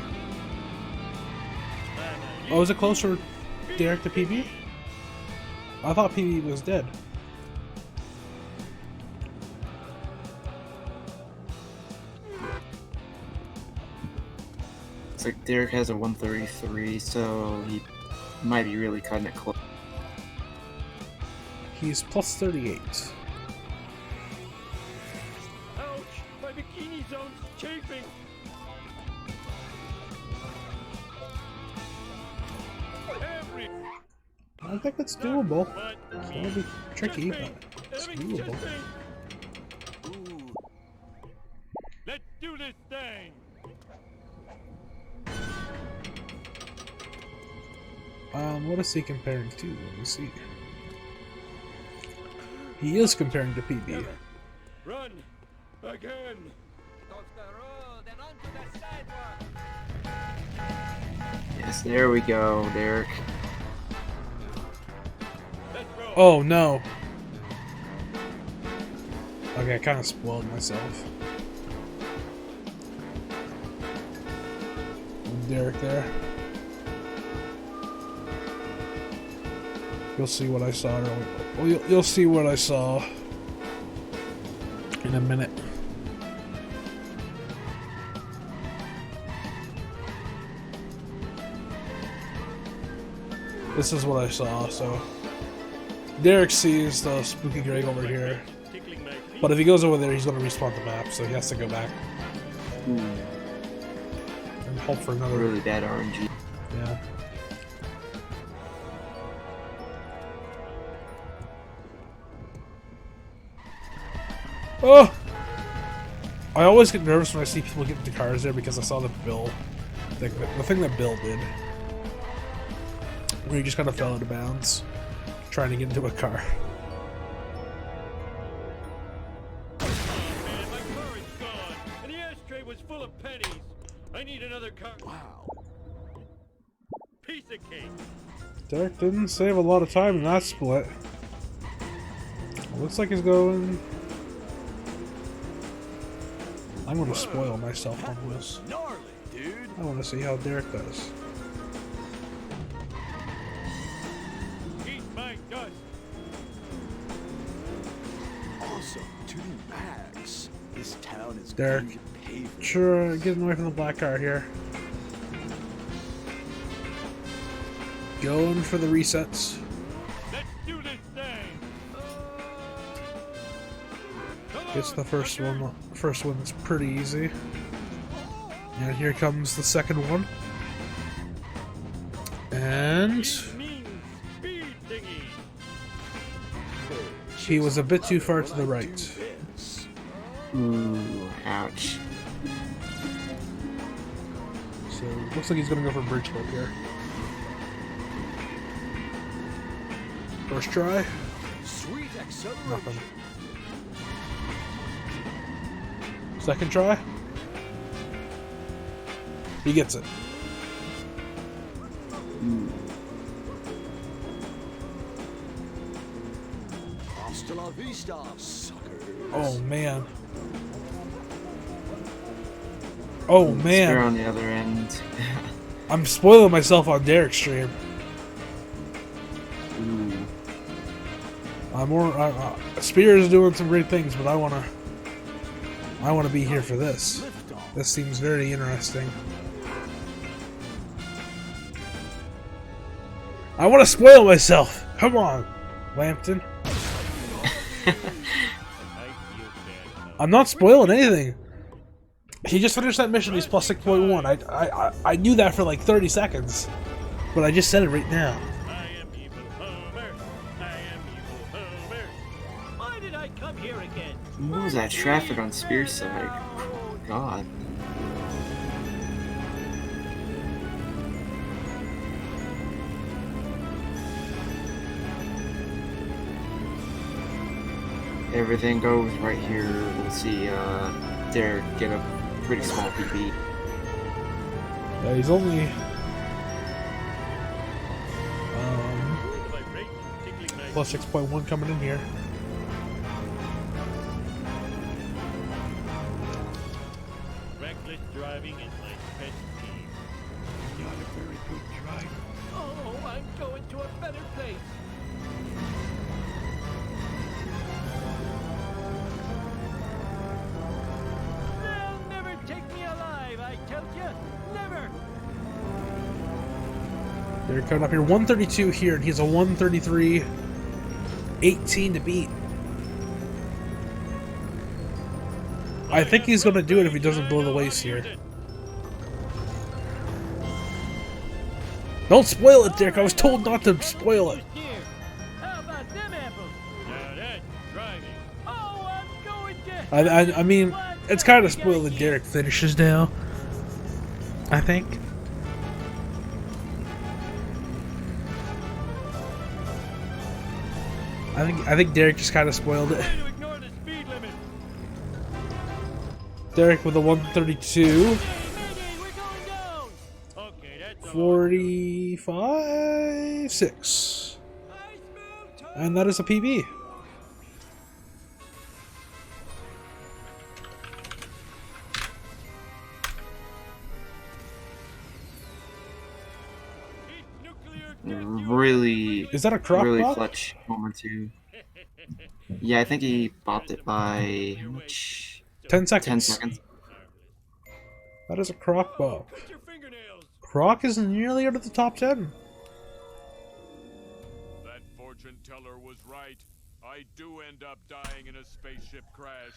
Oh, is it closer, Derek, to PB? I thought PB was dead. It's like Derek has a 133, so he might be really cutting it close. He's plus 38. Ouch! My bikini zone's chafing. Every I think it's doable. butt It's gonna be tricky, but it's Everything's doable. chafing. Ooh. Let's do this thing. What is he comparing to? Let me see. He is comparing to PB. Run again. Off the road and onto the sidewalk. Yes, there we go, Derek. Let's roll. Oh no. Okay, I kind of spoiled myself. Derek there. You'll see what I saw earlier. Well, you'll see what I saw in a minute. This is what I saw, so Derek sees the Spooky Greg over here. Tickling my feet. But if he goes over there, he's going to respawn the map, so he has to go back and hope for another. Really bad RNG. Yeah. Oh! I always get nervous when I see people get into cars there because I saw the Bill, the thing that Bill did, where he just kind of fell out of bounds, trying to get into a car. Man, my car is gone, and the ashtray was full of pennies. I need another car. Wow. Piece of cake. Derek didn't save a lot of time in that split. Looks like he's going. I'm going to spoil myself on this. Gnarly, dude. I want to see how Derek does. Eat my dust. Awesome to the max. This town is Derek, going to pay for sure, getting away from the black car here. Going for the resets. Let's do this thing. Gets the first one. The first one's pretty easy. And here comes the second one. And Means speed thingy. he was a bit too far to the right. this. Ooh, ouch. So looks like he's gonna go for bridge flip here. First try, Sweet acceleration. nothing. Second try, he gets it. Hasta la vista, suckers. Oh man. Oh Spear man. on the other end. I'm spoiling myself on Derek's stream. Ooh. Spear is doing some great things, but I wanna be here for this. This seems very interesting. I want to spoil myself. Come on, Lampton. I'm not spoiling anything. He just finished that mission. He's plus 6.1. I knew that for like 30 seconds, but I just said it right now. I am evil Homer. I am evil Homer. My What was that traffic on Spearside? God. Everything goes right here. We'll see Derek get a pretty small PB. Yeah, he's only plus 6.1 coming in here. Reckless driving is my pet peeve. You're a very good driver. Oh, I'm going to a better place. They'll never take me alive, I tell you. Never. They're coming up here. 132 here, and he's a 133.18 to beat. I think he's going to do it if he doesn't blow the waist here. Don't spoil it, Derek. I was told not to spoil it. How about them apples? Now that's driving. Oh, I'm going to. I mean, it's kind of spoiled that Derek finishes now. I think. I think Derek just kind of spoiled it. Try to ignore the speed limit. Derek with a 132. Mayday, we're going down. Okay, that's 45.6. And that is a PB. Really, Is that a crock really pot? clutch moment too. Yeah, I think he bopped it by how much? 10 seconds. 10 seconds. That is a crock bop. Cut your fingernails. Croc is nearly out of the top 10. That fortune teller was right. I do end up dying in a spaceship crash.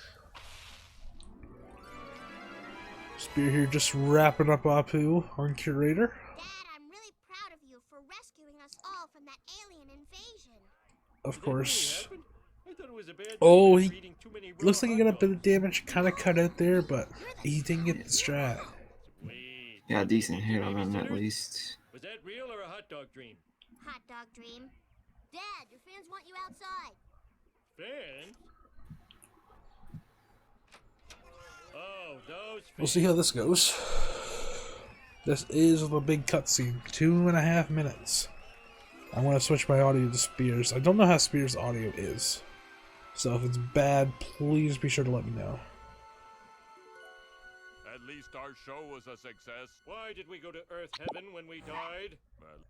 Spear here just wrapping up Apu on Curator. Dad, I'm really proud of you for rescuing us all from that alien invasion. Of course. I thought it was a bad Oh, thing he reading too many looks like he raw got a hot bit of damage kind of cut out there, but he didn't get the strat. dogs. Wait. Yeah, decent hit on him at least. Was that real or a hot dog dream? Hot dog dream. Dad, your fans want you outside. Fan? Oh, those We'll see how this goes. This is the big cutscene. 2.5 minutes. I'm going to switch my audio to Spears. I don't know how Spears' audio is. So if it's bad, please be sure to let me know. At least our show was a success. Why did we go to Earth Heaven when we died?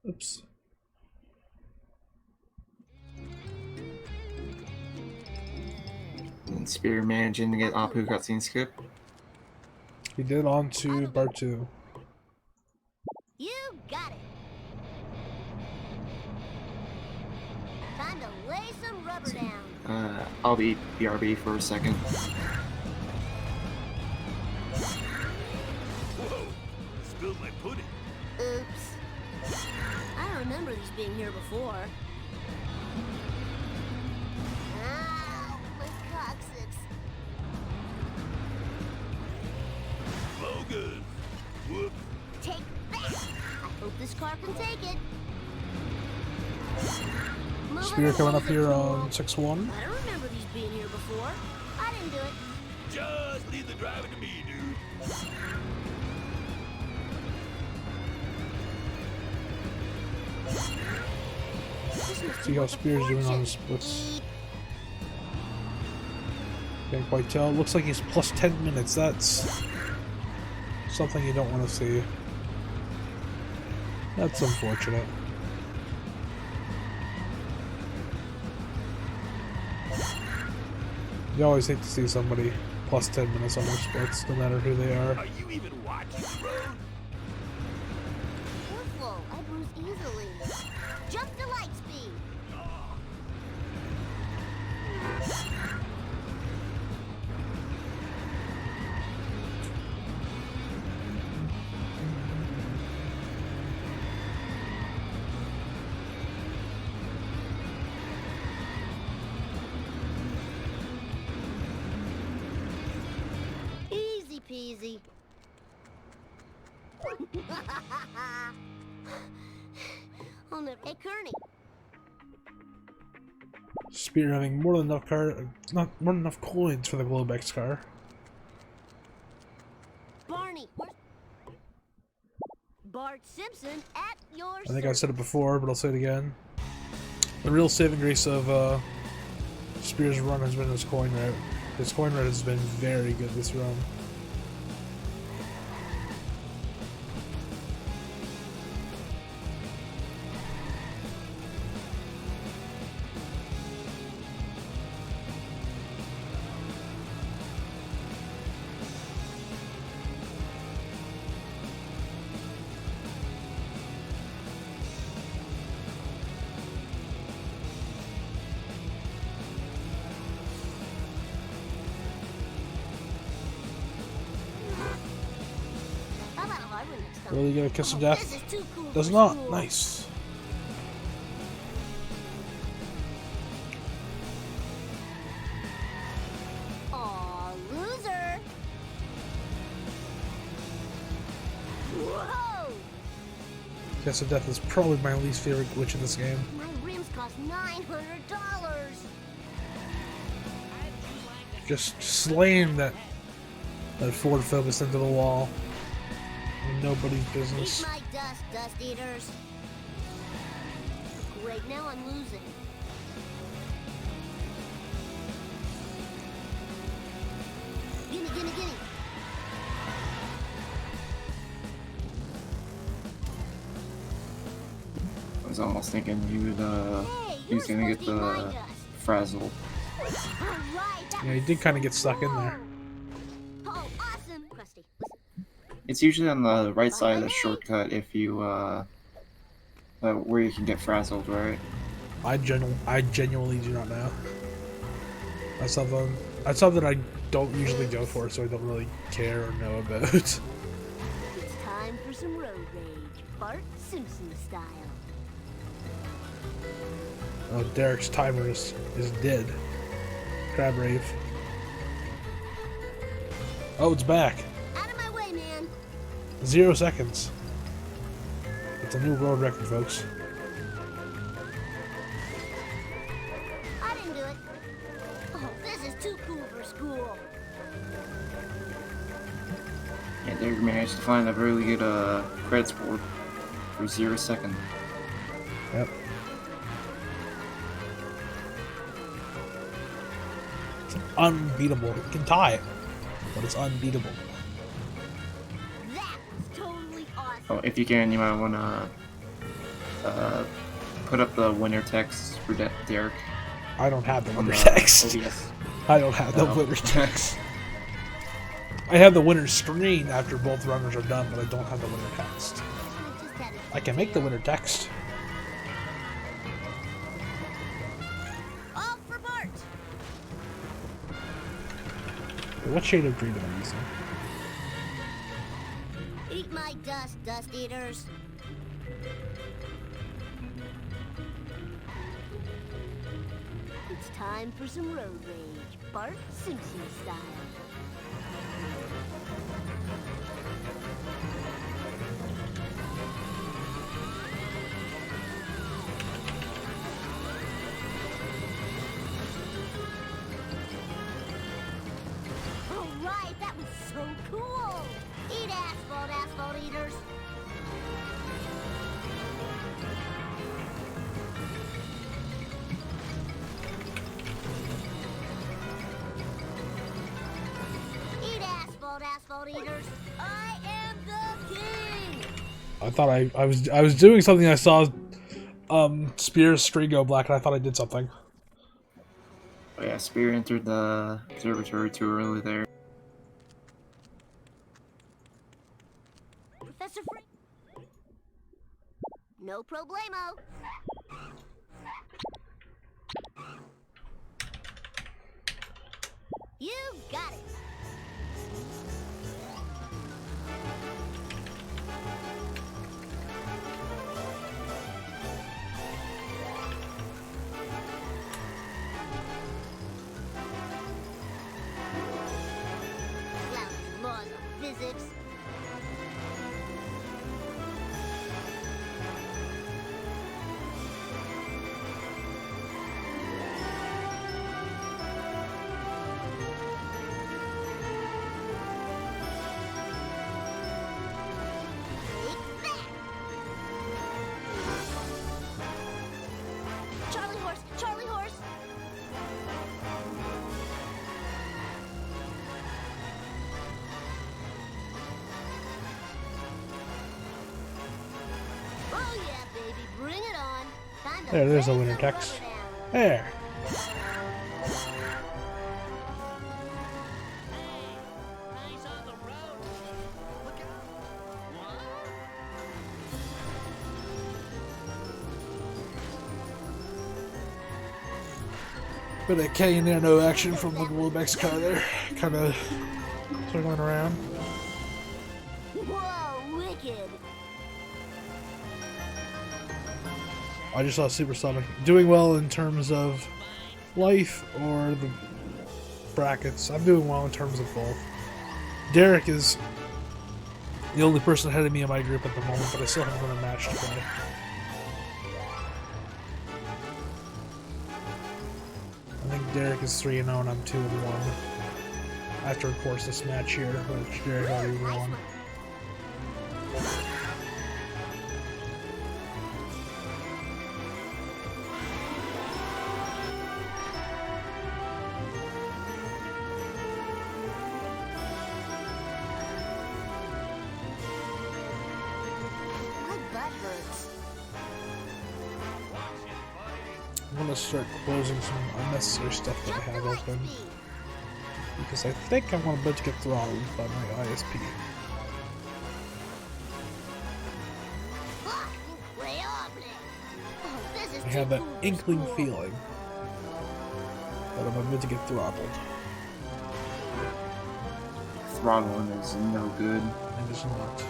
Oops. And Spear managing to get Apu cutscene skip. He did on to part 2. You got it. Time to lay some rubber down. I'll be BRB for a second. Whoa! Spilled my pudding. Oops. I don't remember these being here before. Ow, my coccyx. Bogus. Whoop. Take that! I hope this car can take it. Moving Spear coming up along, here tool. on 6-1. I don't remember these being here before. I didn't do it. Just leave the driving to me, dude. See how Spear's doing on the splits. Can't quite tell. Looks like he's plus 10 minutes. That's something you don't want to see. That's unfortunate. You always hate to see somebody plus 10 minutes on their splits, no matter who they are. Are you even watching the road? Careful, I bruise easily. Jump to light speed. peasy. I'll never. Hey, Kearney. Spear having more than enough coins for the Globex car. Barney. Bart Simpson at your I think I've said it before, but I'll say it again. The real saving grace of Spear's run has been his coin route. His coin route has been very good this run. Will you get a kiss of death? Does not. Nice. Aw, loser. Whoa! Kiss of death is probably my least favorite glitch in this game. My rims cost $900. Just slaying that Ford Focus into the wall. Nobody's business. Eat my dust, dust eaters. Great, now I'm losing. Gimme, gimme, gimme. I was almost thinking he was gonna get the frazzled. Yeah, he did kind of get stuck in there. Oh, awesome. Krusty, listen. It's usually on the right side of the shortcut if you where you can get frazzled, right? I genuinely do not know. That's something I don't usually go for, so I don't really care or know about. It's time for some road rage, Bart Simpson style. Oh, Derek's timer is dead. Crab Rave. Oh, it's back. Out of my way, man. 0 seconds. It's a new world record, folks. I didn't do it. Oh, this is too cool for school. Yeah, Derek managed to find a really good credits board for 0 second. Yep. It's unbeatable. You can tie it, but it's unbeatable. That was totally awesome. Oh, if you can, you might want to put up the winner text for Derek. I don't have the on winner the text. OBS. I don't have the winner text. I have the winner screen after both runners are done, but I don't have the winner text. I can make the winner text. All for Bart. What shade of green am I using? Eat my dust, dust eaters. It's time for some road rage, Bart Simpson style. All right, that was so cool. Eat asphalt, asphalt eaters. Eat asphalt, asphalt eaters. I am the king. I thought I was doing something. I saw Spear's screen go black, and I thought I did something. Oh yeah, Spear entered the observatory too early there. Professor Free. No problemo. You got it. Lousy muzzle. physics. Charlie horse! Charlie horse! Oh yeah, baby, bring it on. Time to There's a lay winner some text. rubber down. There. Eyes on the road. Look out. Bit of K and no action from the Globex car there. Kind of circling around. Whoa, wicked. I just saw Supersonic doing well in terms of life or the brackets. I'm doing well in terms of both. Derek is the only person ahead of me in my group at the moment, but I still haven't won a match to play. I think Derek is 3-0 and I'm 2-1. After, of course, this match here, which Derek already won. My butt hurts. I'm gonna start closing some unnecessary stuff that I Jump to have light open. speed. Because I think I'm about to get throttled by my ISP. Fuck, increíble. Oh, this is I have too that cool for inkling school. feeling that I'm about to get throttled. Throttling is no good. It is not.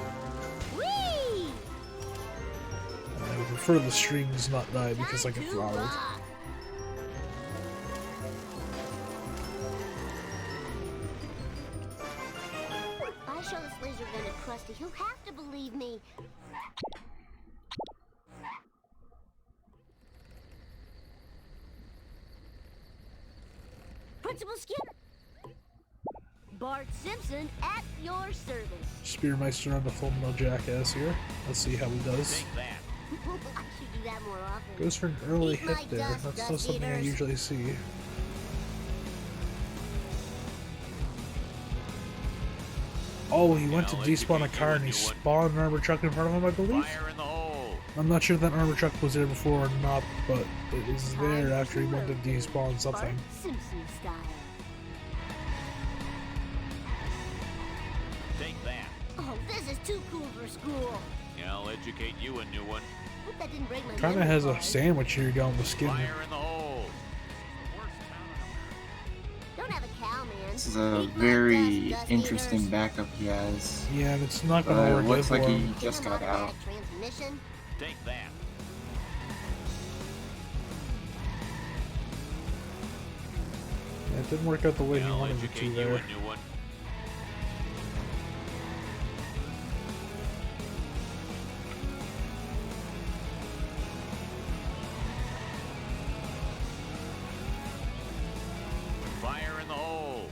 Whee! I would prefer the stream does not die because I get Time to throttled. rock. If I show this laser gun to Krusty, he'll have to believe me. Principal Skinner. Bart Simpson at your service. Spearmeister on the full metal jackass here. Let's see how he does. I should do that more often. Goes for an early Eat my hit there. dust, That's not dust something I eaters. usually see. Oh, he went to despawn a car and he spawned an armored truck in front of him, I believe? Fire in the hole. I'm not sure if that armored truck was there before or not, but it was there after he went to despawn something. Bart Simpson style. Take that. Oh, this is too cool for school. Yeah, I'll educate you a new one. Hope that didn't break my Kinda memory has a card. sandwich here going with skin. Fire in the hole. Don't have a cow, man. This is a Eat my very dust, dust interesting eaters. backup he has. Yeah, and it's not gonna work Looks good like for he him. just Give him got out. automatic transmission. Take that. Yeah, it didn't work out the way he Yeah, I'll wanted it to educate you there. a new one. Fire in the hole.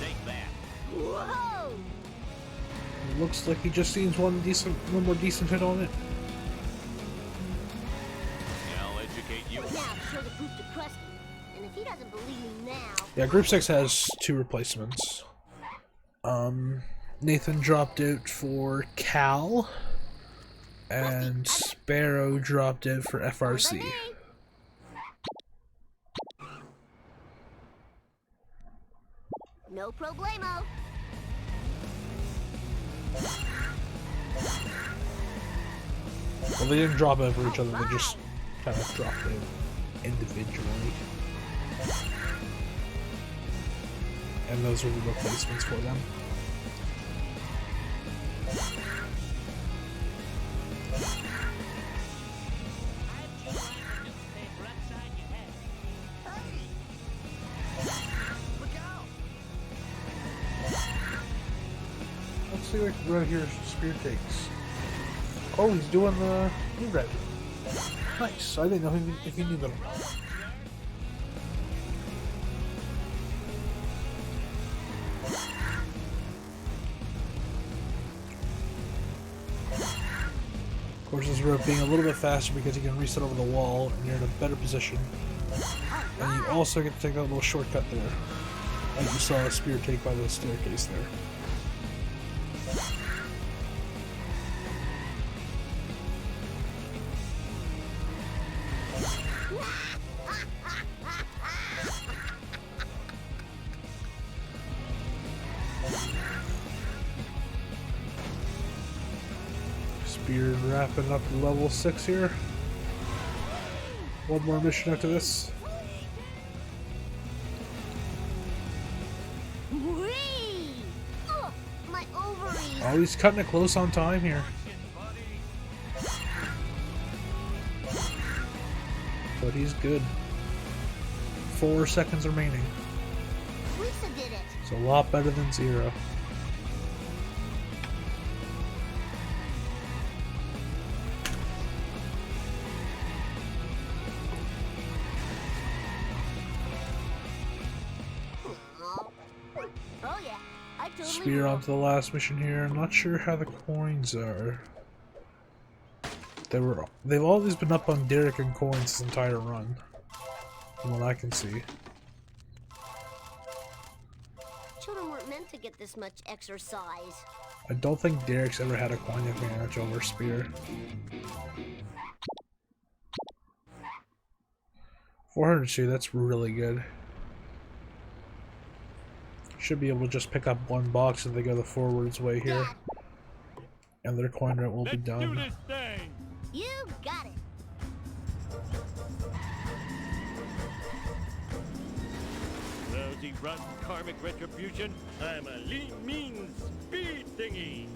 Take that. Whoa! It looks like he just needs one more decent hit on it. Yeah, I'll educate you. Now show the proof to Krusty. And if he doesn't believe me now, Yeah, Group 6 has 2 replacements. Nathan dropped out for Cal, and Sparrow dropped out for FRC. bye-bye. No problemo. Well, they didn't drop out for each other, they just kind of dropped out individually. And those were the replacements for them. see like right here Spear takes. Oh, he's doing the new red. Nice. I didn't know if he knew that or not. Of course, this rope being a little bit faster because you can reset over the wall and you're in a better position. And you also get to take that little shortcut there. Like you saw a Spear take by the staircase there. Spear wrapping up to level 6 here. One more mission after this. Whee! Oh, my ovaries. Oh, he's cutting it close on time here. But he's good. 4 seconds remaining. Lisa did it. It's a lot better than 0. Oh yeah, I totally Spear will. onto the last mission here. I'm not sure how the coins are. They've always been up on Derek and coins this entire run, from what I can see. Children weren't meant to get this much exercise. I don't think Derek's ever had a coin advantage over Spear. 402, that's really good. Should be able to just pick up one box if they go the forwards way here. And their coin rate will be Let's do done. this thing. You got it. Lousy, rotten karmic retribution. I'm a lean, mean speed thingy.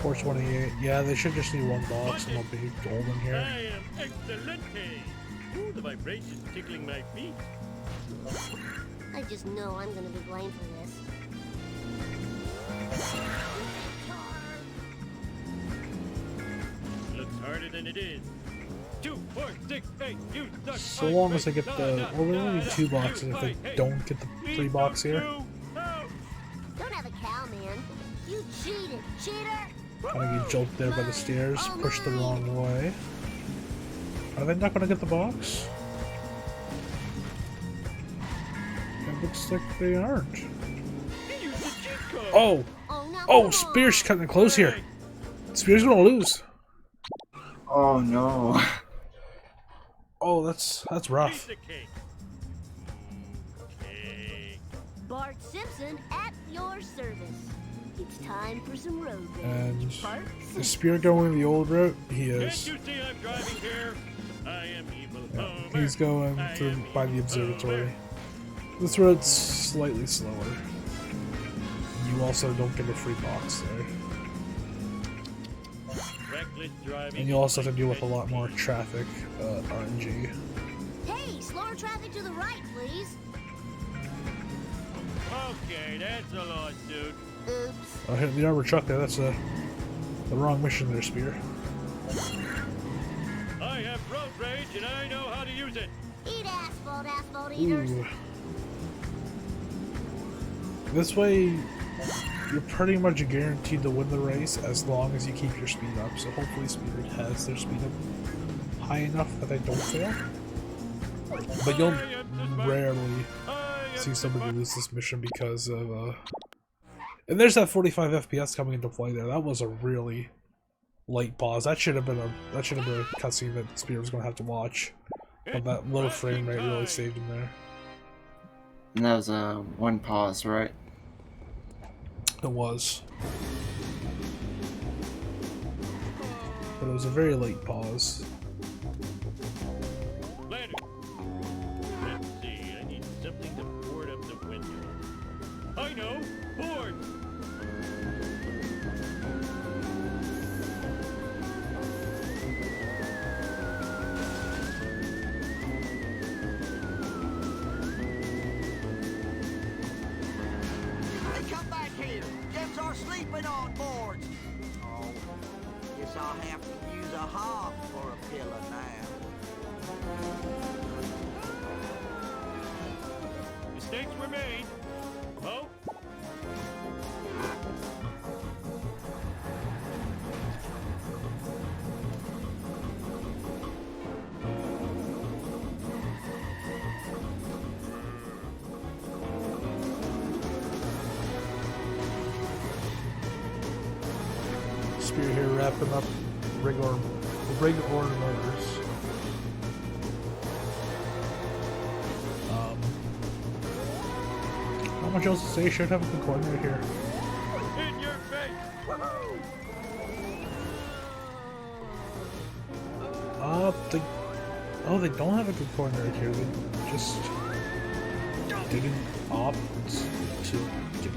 428. Yeah, they should just need one box and they'll be golden here. I am excelente. Ooh, the vibration's tickling my feet. I just know I'm gonna be blamed for this. Looks harder than it is. 2, 4, 6, 8. You suck. So long as they get the... Well, they only need 2 boxes if they don't get the 3 box here. Don't have a cow, man. You cheated, cheater! Kind of get jolted there by the stairs, pushed the wrong way. Are they not going to get the box? It looks like they aren't. Oh! Oh, Spear's cutting it close here. Spear's going to lose. Oh no. Oh, that's rough. Bart Simpson at your service. It's time for some road rage. And Bart is Simpson. Spear going the old route? He Can't is. you see I'm driving here? I am evil Homer. He's going through by the observatory. This road's slightly slower. You also don't get a free box there. Reckless driving. And you also have to deal with a lot more traffic, RNG. Hey, slower traffic to the right, please. Okay, that's a lawsuit. Oops. Oh, hit the armored truck there, that's the wrong mission there, Spear. I have road rage and I know how to use it. Eat asphalt, asphalt eaters. Ooh. This way, you're pretty much guaranteed to win the race as long as you keep your speed up. So hopefully Spear has their speed up high enough that they don't fail. But you'll rarely see somebody lose this mission because of and there's that 45 FPS coming into play there. That was a really late pause. That should have been a cutscene that Spear was going to have to watch. But that low frame rate really saved him there. And that was one pause, right? It was. But it was a very late pause. Leonard. Let's see, I need something to board up the window. I know! Board! Hey, come back here. Gents are sleeping on board. I'll have to use a hog for a pillow now. Mistakes were made. Oh? Spear here wrapping up rig or motors. Not much else to say. Should have a good corner right here. In your face! Woohoo! They don't have a good corner right here. They just didn't opt to get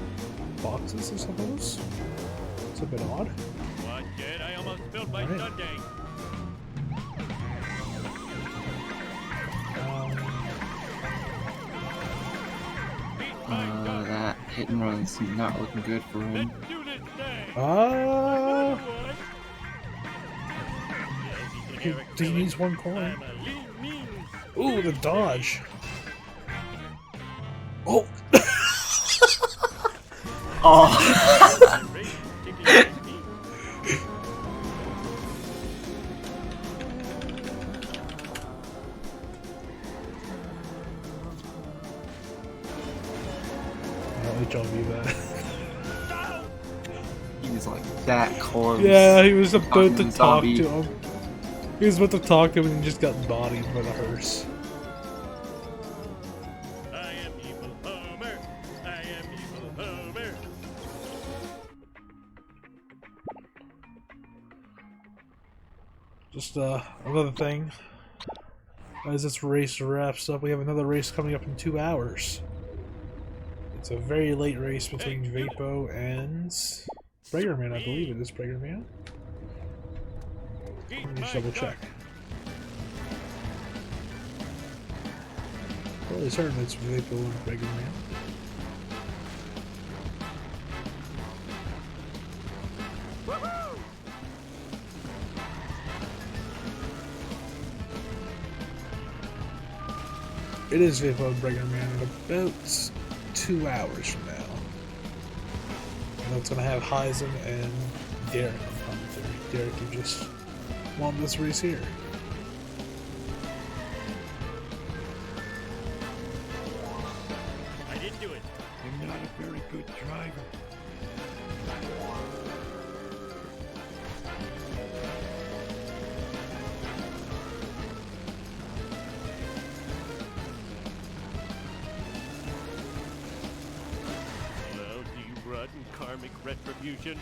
boxes, I suppose. It's a bit odd. What, kid? I almost spilled my sundae. That hit and run's not looking good for him. Let's do this thing! He needs one coin. Ooh, the dodge. Oh! Oh! I'll be that. He was like that close. Yeah, he was about to talk zombie. to him. He was about to talk to him and he just got bodied by the hearse. I am evil Homer. I am evil Homer. Just another thing. As this race wraps up, we have another race coming up in 2 hours. It's a very late race between Vapo and Bregerman, I believe it is Bregerman. Let me just double check. Fairly certain it's Vapo and Bregerman. It is Vapo and Bregerman in about 2 hours from now. And that's gonna have Heisen and Derek on commentary. Derek, you just won this race here. I didn't do it. I'm not a very good driver. Well, do you rotten karmic retribution?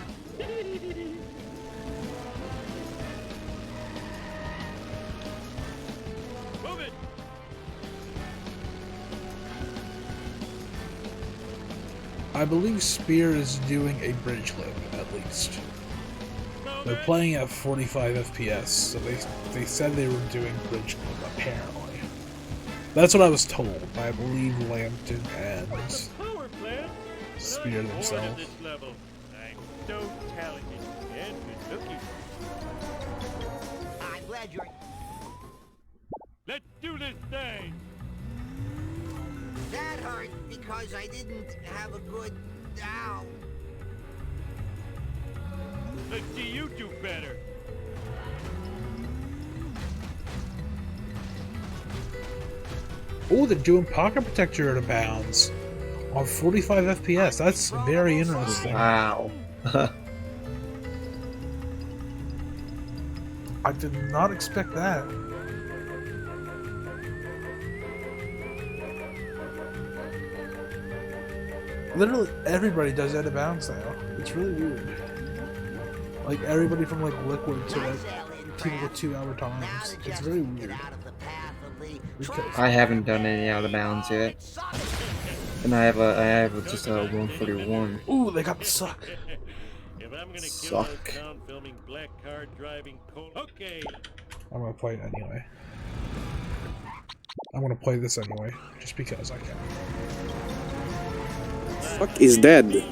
Move it! I believe Spear is doing a bridge clip, at least. They're playing at 45 FPS, so they said they were doing bridge clip, apparently. That's what I was told by, I believe, Lambton and Power plant? Spear More to themselves. this level. I'm so talented and good looking. I'm glad you're... Let's do this thing! That hurt because I didn't have a good... Ow. Let's see you do better. Oh, they're doing pocket protector out of bounds on 45 FPS. That's very interesting. Wow. I did not expect that. Literally everybody does out of bounds now. It's really weird. Like everybody from like Liquid to like people with 2 hour times. It's very weird. I haven't done any out of bounds yet. And I have just a 141. Ooh, they got the suck. If I'm gonna kill Suck. this town filming black car driving cold. Okay. I'm gonna play it anyway. I'm gonna play this anyway, just because I can. Suck is dead.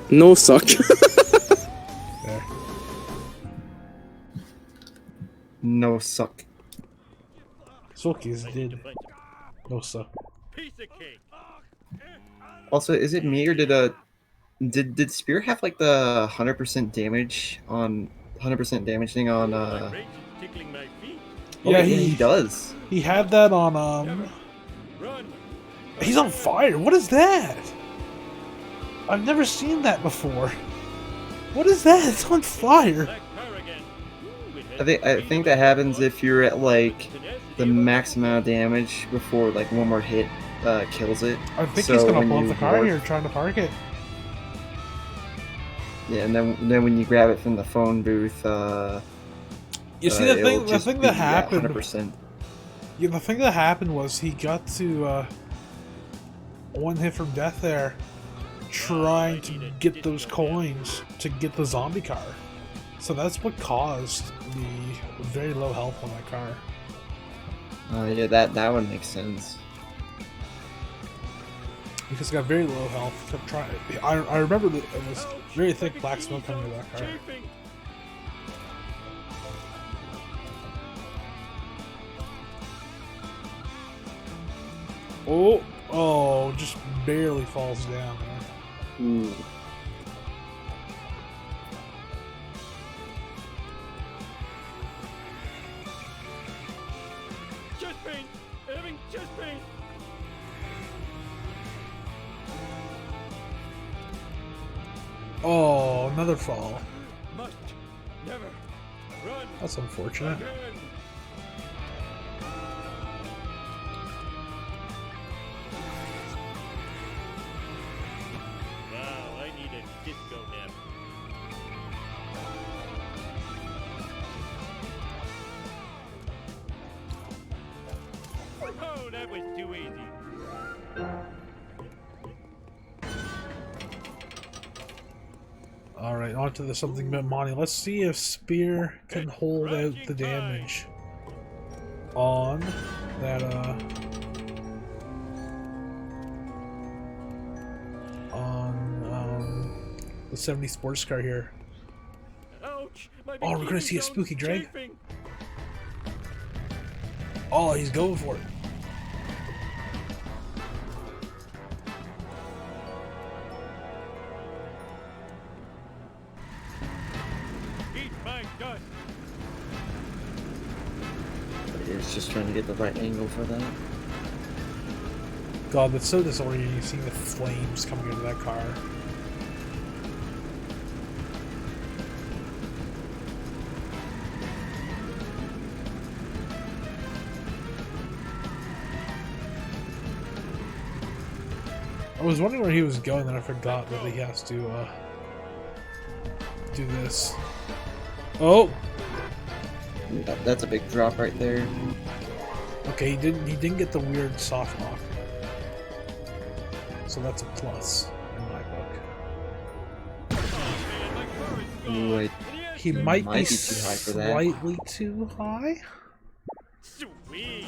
No suck. There. No suck. Sulky's did. No suck. Piece of cake. Also, is it me or did Spear have like the 100% damage on 100% damage thing on My rage is tickling my feet. Yeah, he does. He had that on Run. He's on fire. What is that? I've never seen that before. What is that? It's on fire. Black car again. Ooh, it has I think that happens if you're at like the max amount of damage before like one more hit kills it. I think So he's gonna when pull up you the car warp- here trying to park it. Yeah, and then when you grab it from the phone booth, You see, the it'll thing just that be at happened. 100%. Yeah, the thing that happened was he got to one hit from death there, trying to get those coins to get the zombie car. So that's what caused the very low health on that car. Yeah, that one makes sense. Because it got very low health. Kept trying. I remember that it was very thick black smoke coming to that car. Chafing. Oh, just barely falls down there. Chest pain. Having chest pain. Oh, another fall. Must never run That's unfortunate. again. Wow, I need a disco nap. Oh, that was too easy. Alright, on to the something about Monty. Let's see if Spear can hold out the damage on that, on, the 70 sports car here. Ouch! My Oh, we're gonna bikini see a zone's spooky drag? chafing. Oh, he's going for it. Eat my dust. It's just trying to get the right angle for that. God, that's so disorienting seeing the flames coming into that car. I was wondering where he was going, then I forgot that he has to do this. Oh, That's a big drop right there. okay, he didn't get the weird soft lock, so that's a plus in my book. Man, my car is gone. Ooh, And He the might, Might be be too high for that. slightly too high. Sweet.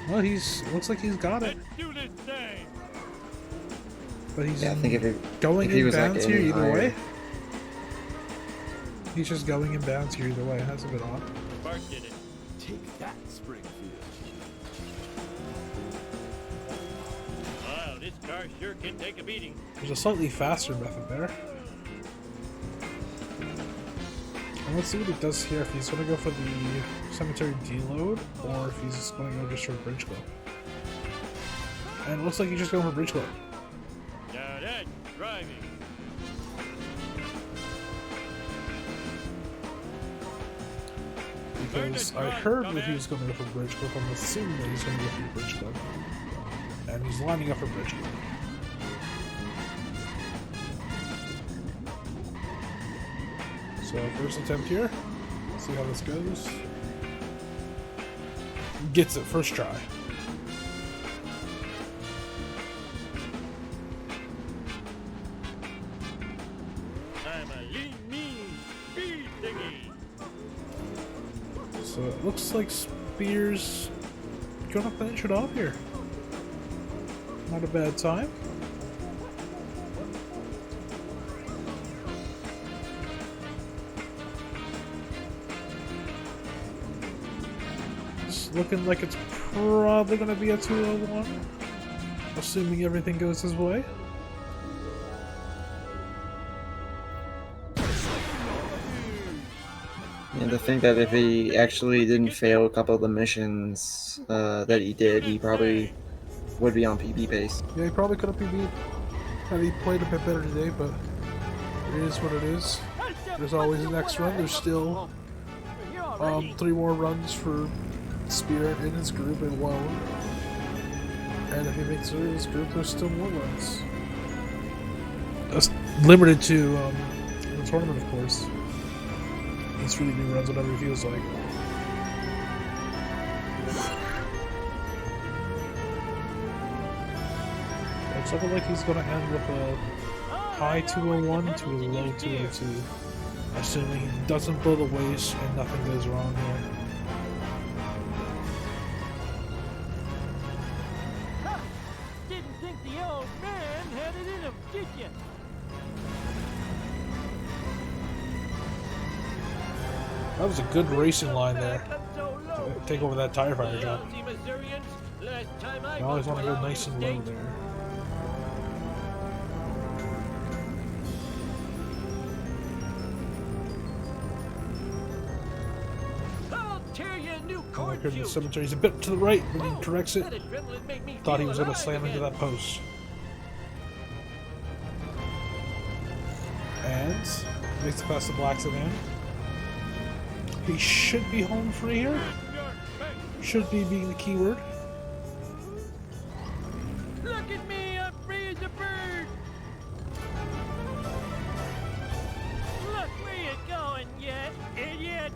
Well, looks like he's got it, Let's do this thing. but he's Yeah, I think if going if he in was, like, bounds here any either higher- way. He's just going in bounds here either way. That's a bit odd. Bart did it. Take that, Springfield. Wow, this car sure can take a beating. There's a slightly faster method there. And let's see what he does here, if he's going to go for the cemetery deload, or if he's just going to go just for bridge glow. And it looks like he's just going for bridge glow. Now that's driving. Because I heard that he was going to go for bridge glow, I'm assuming that he's going to go for bridge glow. And he's lining up for bridge glow. So first attempt here. See how this goes. Gets it first try. I'm a lean, mean speed thingy. So it looks like Spears gonna finish it off here. Not a bad time. looking like it's probably going to be a 2-1, assuming everything goes his way. And to think that if he actually didn't fail a couple of the missions that he did, he probably would be on PB pace. Yeah, he probably could have PB'd had he played a bit better today, but it is what it is. There's always the next run. There's still 3 more runs for Spirit in his group alone. And if he makes it in his group, there's still more runs. That's limited to the tournament, of course. He's free to do runs whatever he feels like. It's looking like he's going to end with a high 201 to a low 202. Assuming he doesn't blow the waist and nothing goes wrong here. Didn't think the old man had it in him, did you? That was a good racing line there. Take over that tire fire job. You always want to go nice and low there. Over here to the cemetery. He's a bit to the right, but he corrects it. Thought he was going to slam into that post. And makes it past the blacks again. He should be home free here. Should be being the keyword. Look at me, I'm free as a bird. Look where you going, you idiot.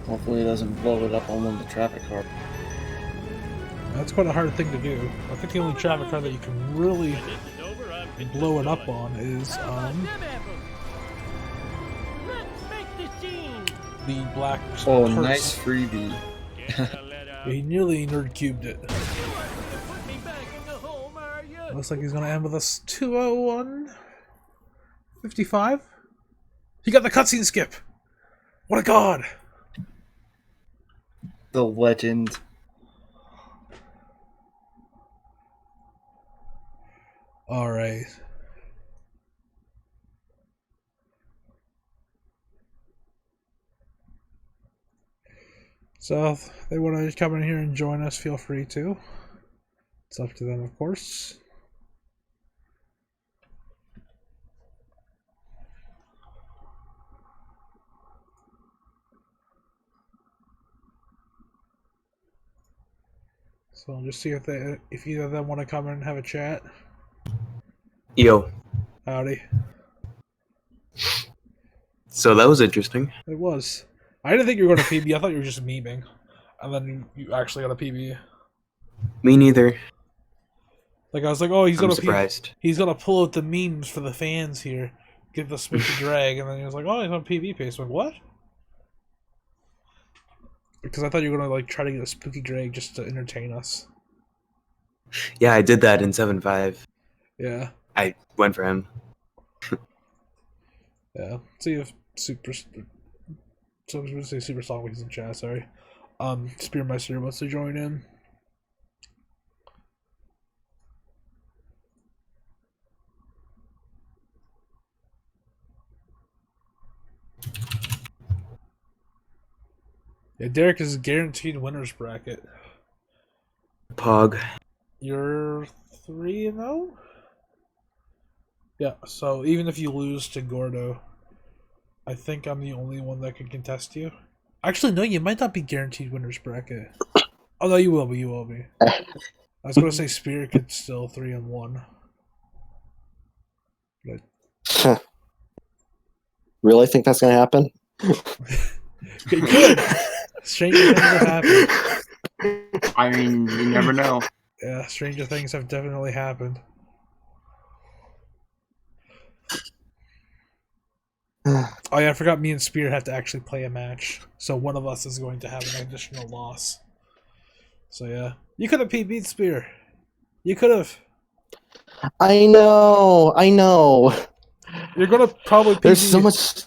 Hopefully he doesn't blow it up on one of the traffic cars. That's quite a hard thing to do. I think the only traffic car that you can really blow it up on is the black. Oh, Hearse. nice freebie. He nearly nerd cubed it. Looks like he's gonna end with us 201.55. He got the cutscene skip. What a god! The legend. All right. So if they want to come in here and join us, feel free to. It's up to them, of course. So I'll just see if either of them want to come in and have a chat. Yo. Howdy. So that was interesting. It was. I didn't think you were going to PB. I thought you were just memeing. And then you actually got a PB. Me neither. Like, I was like, oh, he's I'm gonna surprised. He's gonna pull out the memes for the fans here, give the spooky drag, and then he was like, oh, he's on PB pace. I'm like, what? Because I thought you were gonna like try to get a spooky drag just to entertain us. Yeah, I did that in 7.5. Yeah. I went for him. Yeah. See if Super. So I was gonna say Super Song is in chat. Sorry. Spearmeister wants to join in. Yeah, Derek is guaranteed winner's bracket. Pog. You're 3-0? Yeah, so even if you lose to Gordo, I think I'm the only one that can contest you. Actually, no, you might not be guaranteed winner's bracket. Oh, no, you will be, you will be. I was going to say Spirit could still 3-1. But... Really think that's going to happen? It could. Stranger things have happened. I mean, you never know. Yeah, stranger things have definitely happened. Oh yeah, I forgot me and Spear have to actually play a match. So one of us is going to have an additional loss. So yeah. You could have PB'd Spear. You could have. I know. You're gonna probably PB. There's so much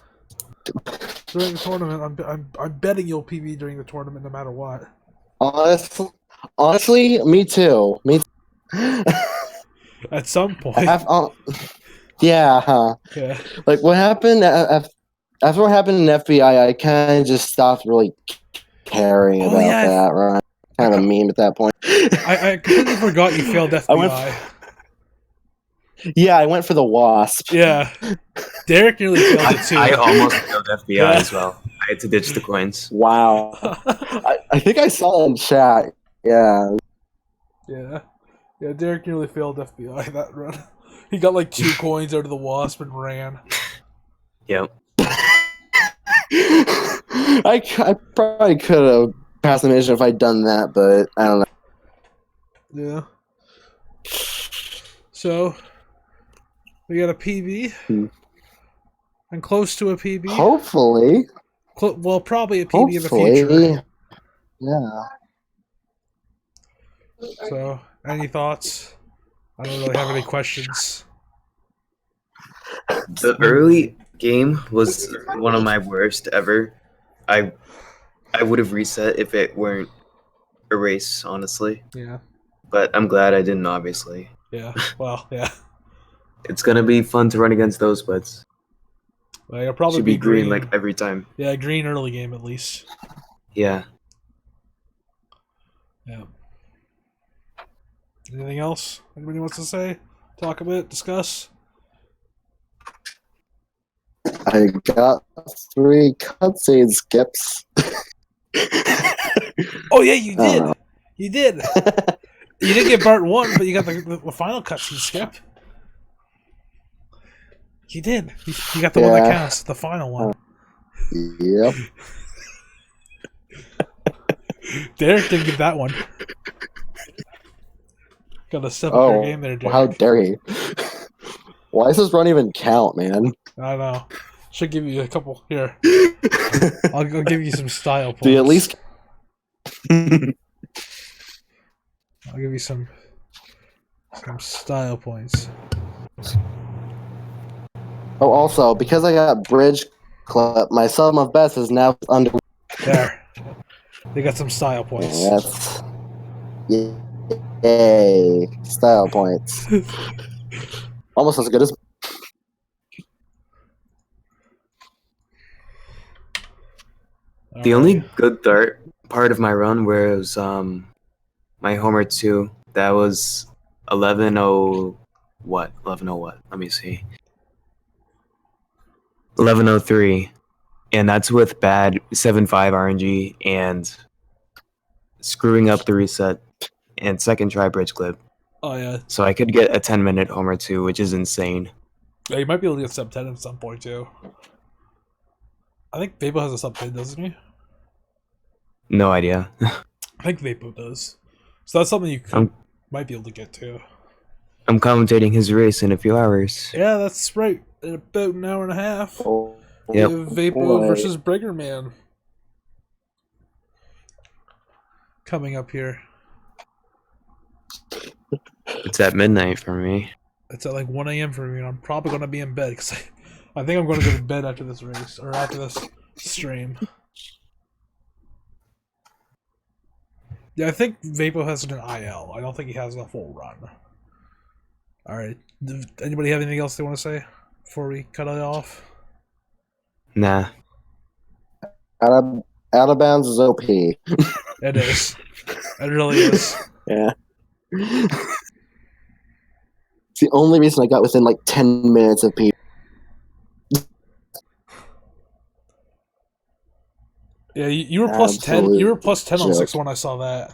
during the tournament. I'm betting you'll PB during the tournament no matter what. Honestly, me too. Me too. At some point. Yeah, huh? Yeah. Like what happened after what happened in FBI, I kind of just stopped really caring about that. Right? Kind of a meme at that point. I completely forgot you failed FBI. Yeah, I went for the wasp. Yeah. Derek nearly failed it too. I almost failed FBI as well. I had to ditch the coins. Wow. I think I saw it in chat. Yeah. Yeah. Yeah, Derek nearly failed FBI that run. He got like 2 coins out of the wasp and ran. Yep. I probably could have passed the mission if I'd done that, but I don't know. Yeah. So, we got a PB. And close to a PB. Hopefully. Well, probably a PB in the future. Yeah. So, any thoughts? I don't really have any questions. The early game was one of my worst ever. I would have reset if it weren't a race, honestly. Yeah. But I'm glad I didn't, obviously. Yeah. Well, yeah. It's gonna be fun to run against those, but Well, it'll probably should be green like every time. Yeah, green early game at least. Yeah. Yeah. Anything else anybody wants to say? Talk about? Discuss? I got 3 cutscene skips. Oh yeah, you did. You did. You didn't get Bart 1, but you got the final cutscene skip. You did. You got the one that counts, the final one. Yep. Derek didn't get that one. Got to step up your game there, Derek. How dare he? Why does this run even count, man? I know. Should give you a couple here. I'll give you some style points. Do you at least? I'll give you some style points. Oh, also, because I got bridge clip, my sum of best is now under. There. They got some style points. That's yay, style points. Almost as good as. The only good part of my run was my Homer 2. That was 11:0 what? 11:0 what? Let me see. 11:03, and that's with bad 7.5 RNG and screwing up the reset and second try bridge clip. Oh yeah. So I could get a 10-minute Homer 2, which is insane. Yeah, you might be able to get sub 10 at some point too. I think Vapo has a sub 10, doesn't he? No idea. I think Vapo does. So that's something you might be able to get to. I'm commentating his race in a few hours. Yeah, that's right. In about an hour and a half. Oh, we have Vapo versus Briggerman coming up here. It's at midnight for me. It's at like 1 a.m. for me, and I'm probably going to be in bed because I think I'm going to go to bed after this race, or after this stream. Yeah, I think Vapo has an IL. I don't think he has a full run. Alright. Anybody have anything else they want to say before we cut it off? Nah. Out of bounds is OP. It is. It really is. Yeah. It's the only reason I got within like 10 minutes of P. Yeah, you were plus 10. You were plus 10 on 6 when I saw that.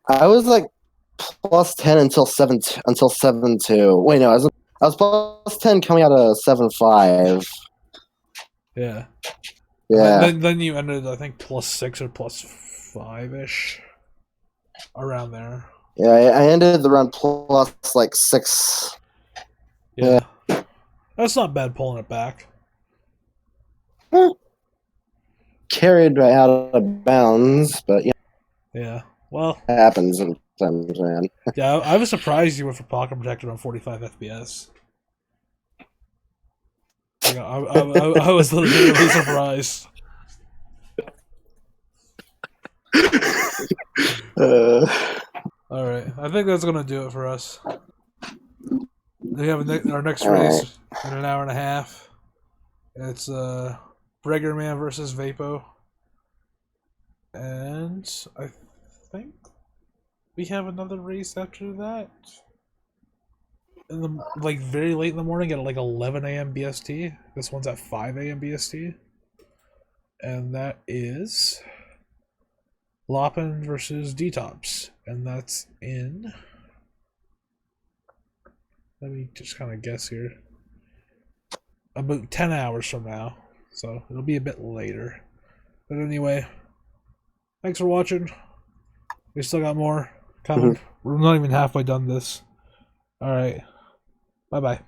I was like plus 10 until 7-2. Wait, no, I was plus 10 coming out of 7-5. Yeah. Yeah. Then you ended, I think, plus 6 or plus 5-ish. Around there. Yeah, I ended the run plus like 6. Yeah. That's not bad pulling it back. Carried right out of bounds, but yeah. Yeah. Well, it happens sometimes, man. Yeah, I was surprised you went for Pocket Protector on 45 FPS. I was legitimately surprised. All right, I think that's gonna do it for us. We have our next race in an hour and a half. It's Breaker Man versus Vapo, and I think we have another race after that. In the very late in the morning at 11 a.m. BST. This one's at 5 a.m. BST, and that is Loppin versus D-Tops, and that's in. Let me just kind of guess here. About 10 hours from now, so it'll be a bit later. But anyway, thanks for watching. We still got more coming. We're not even halfway done this. All right. Bye-bye.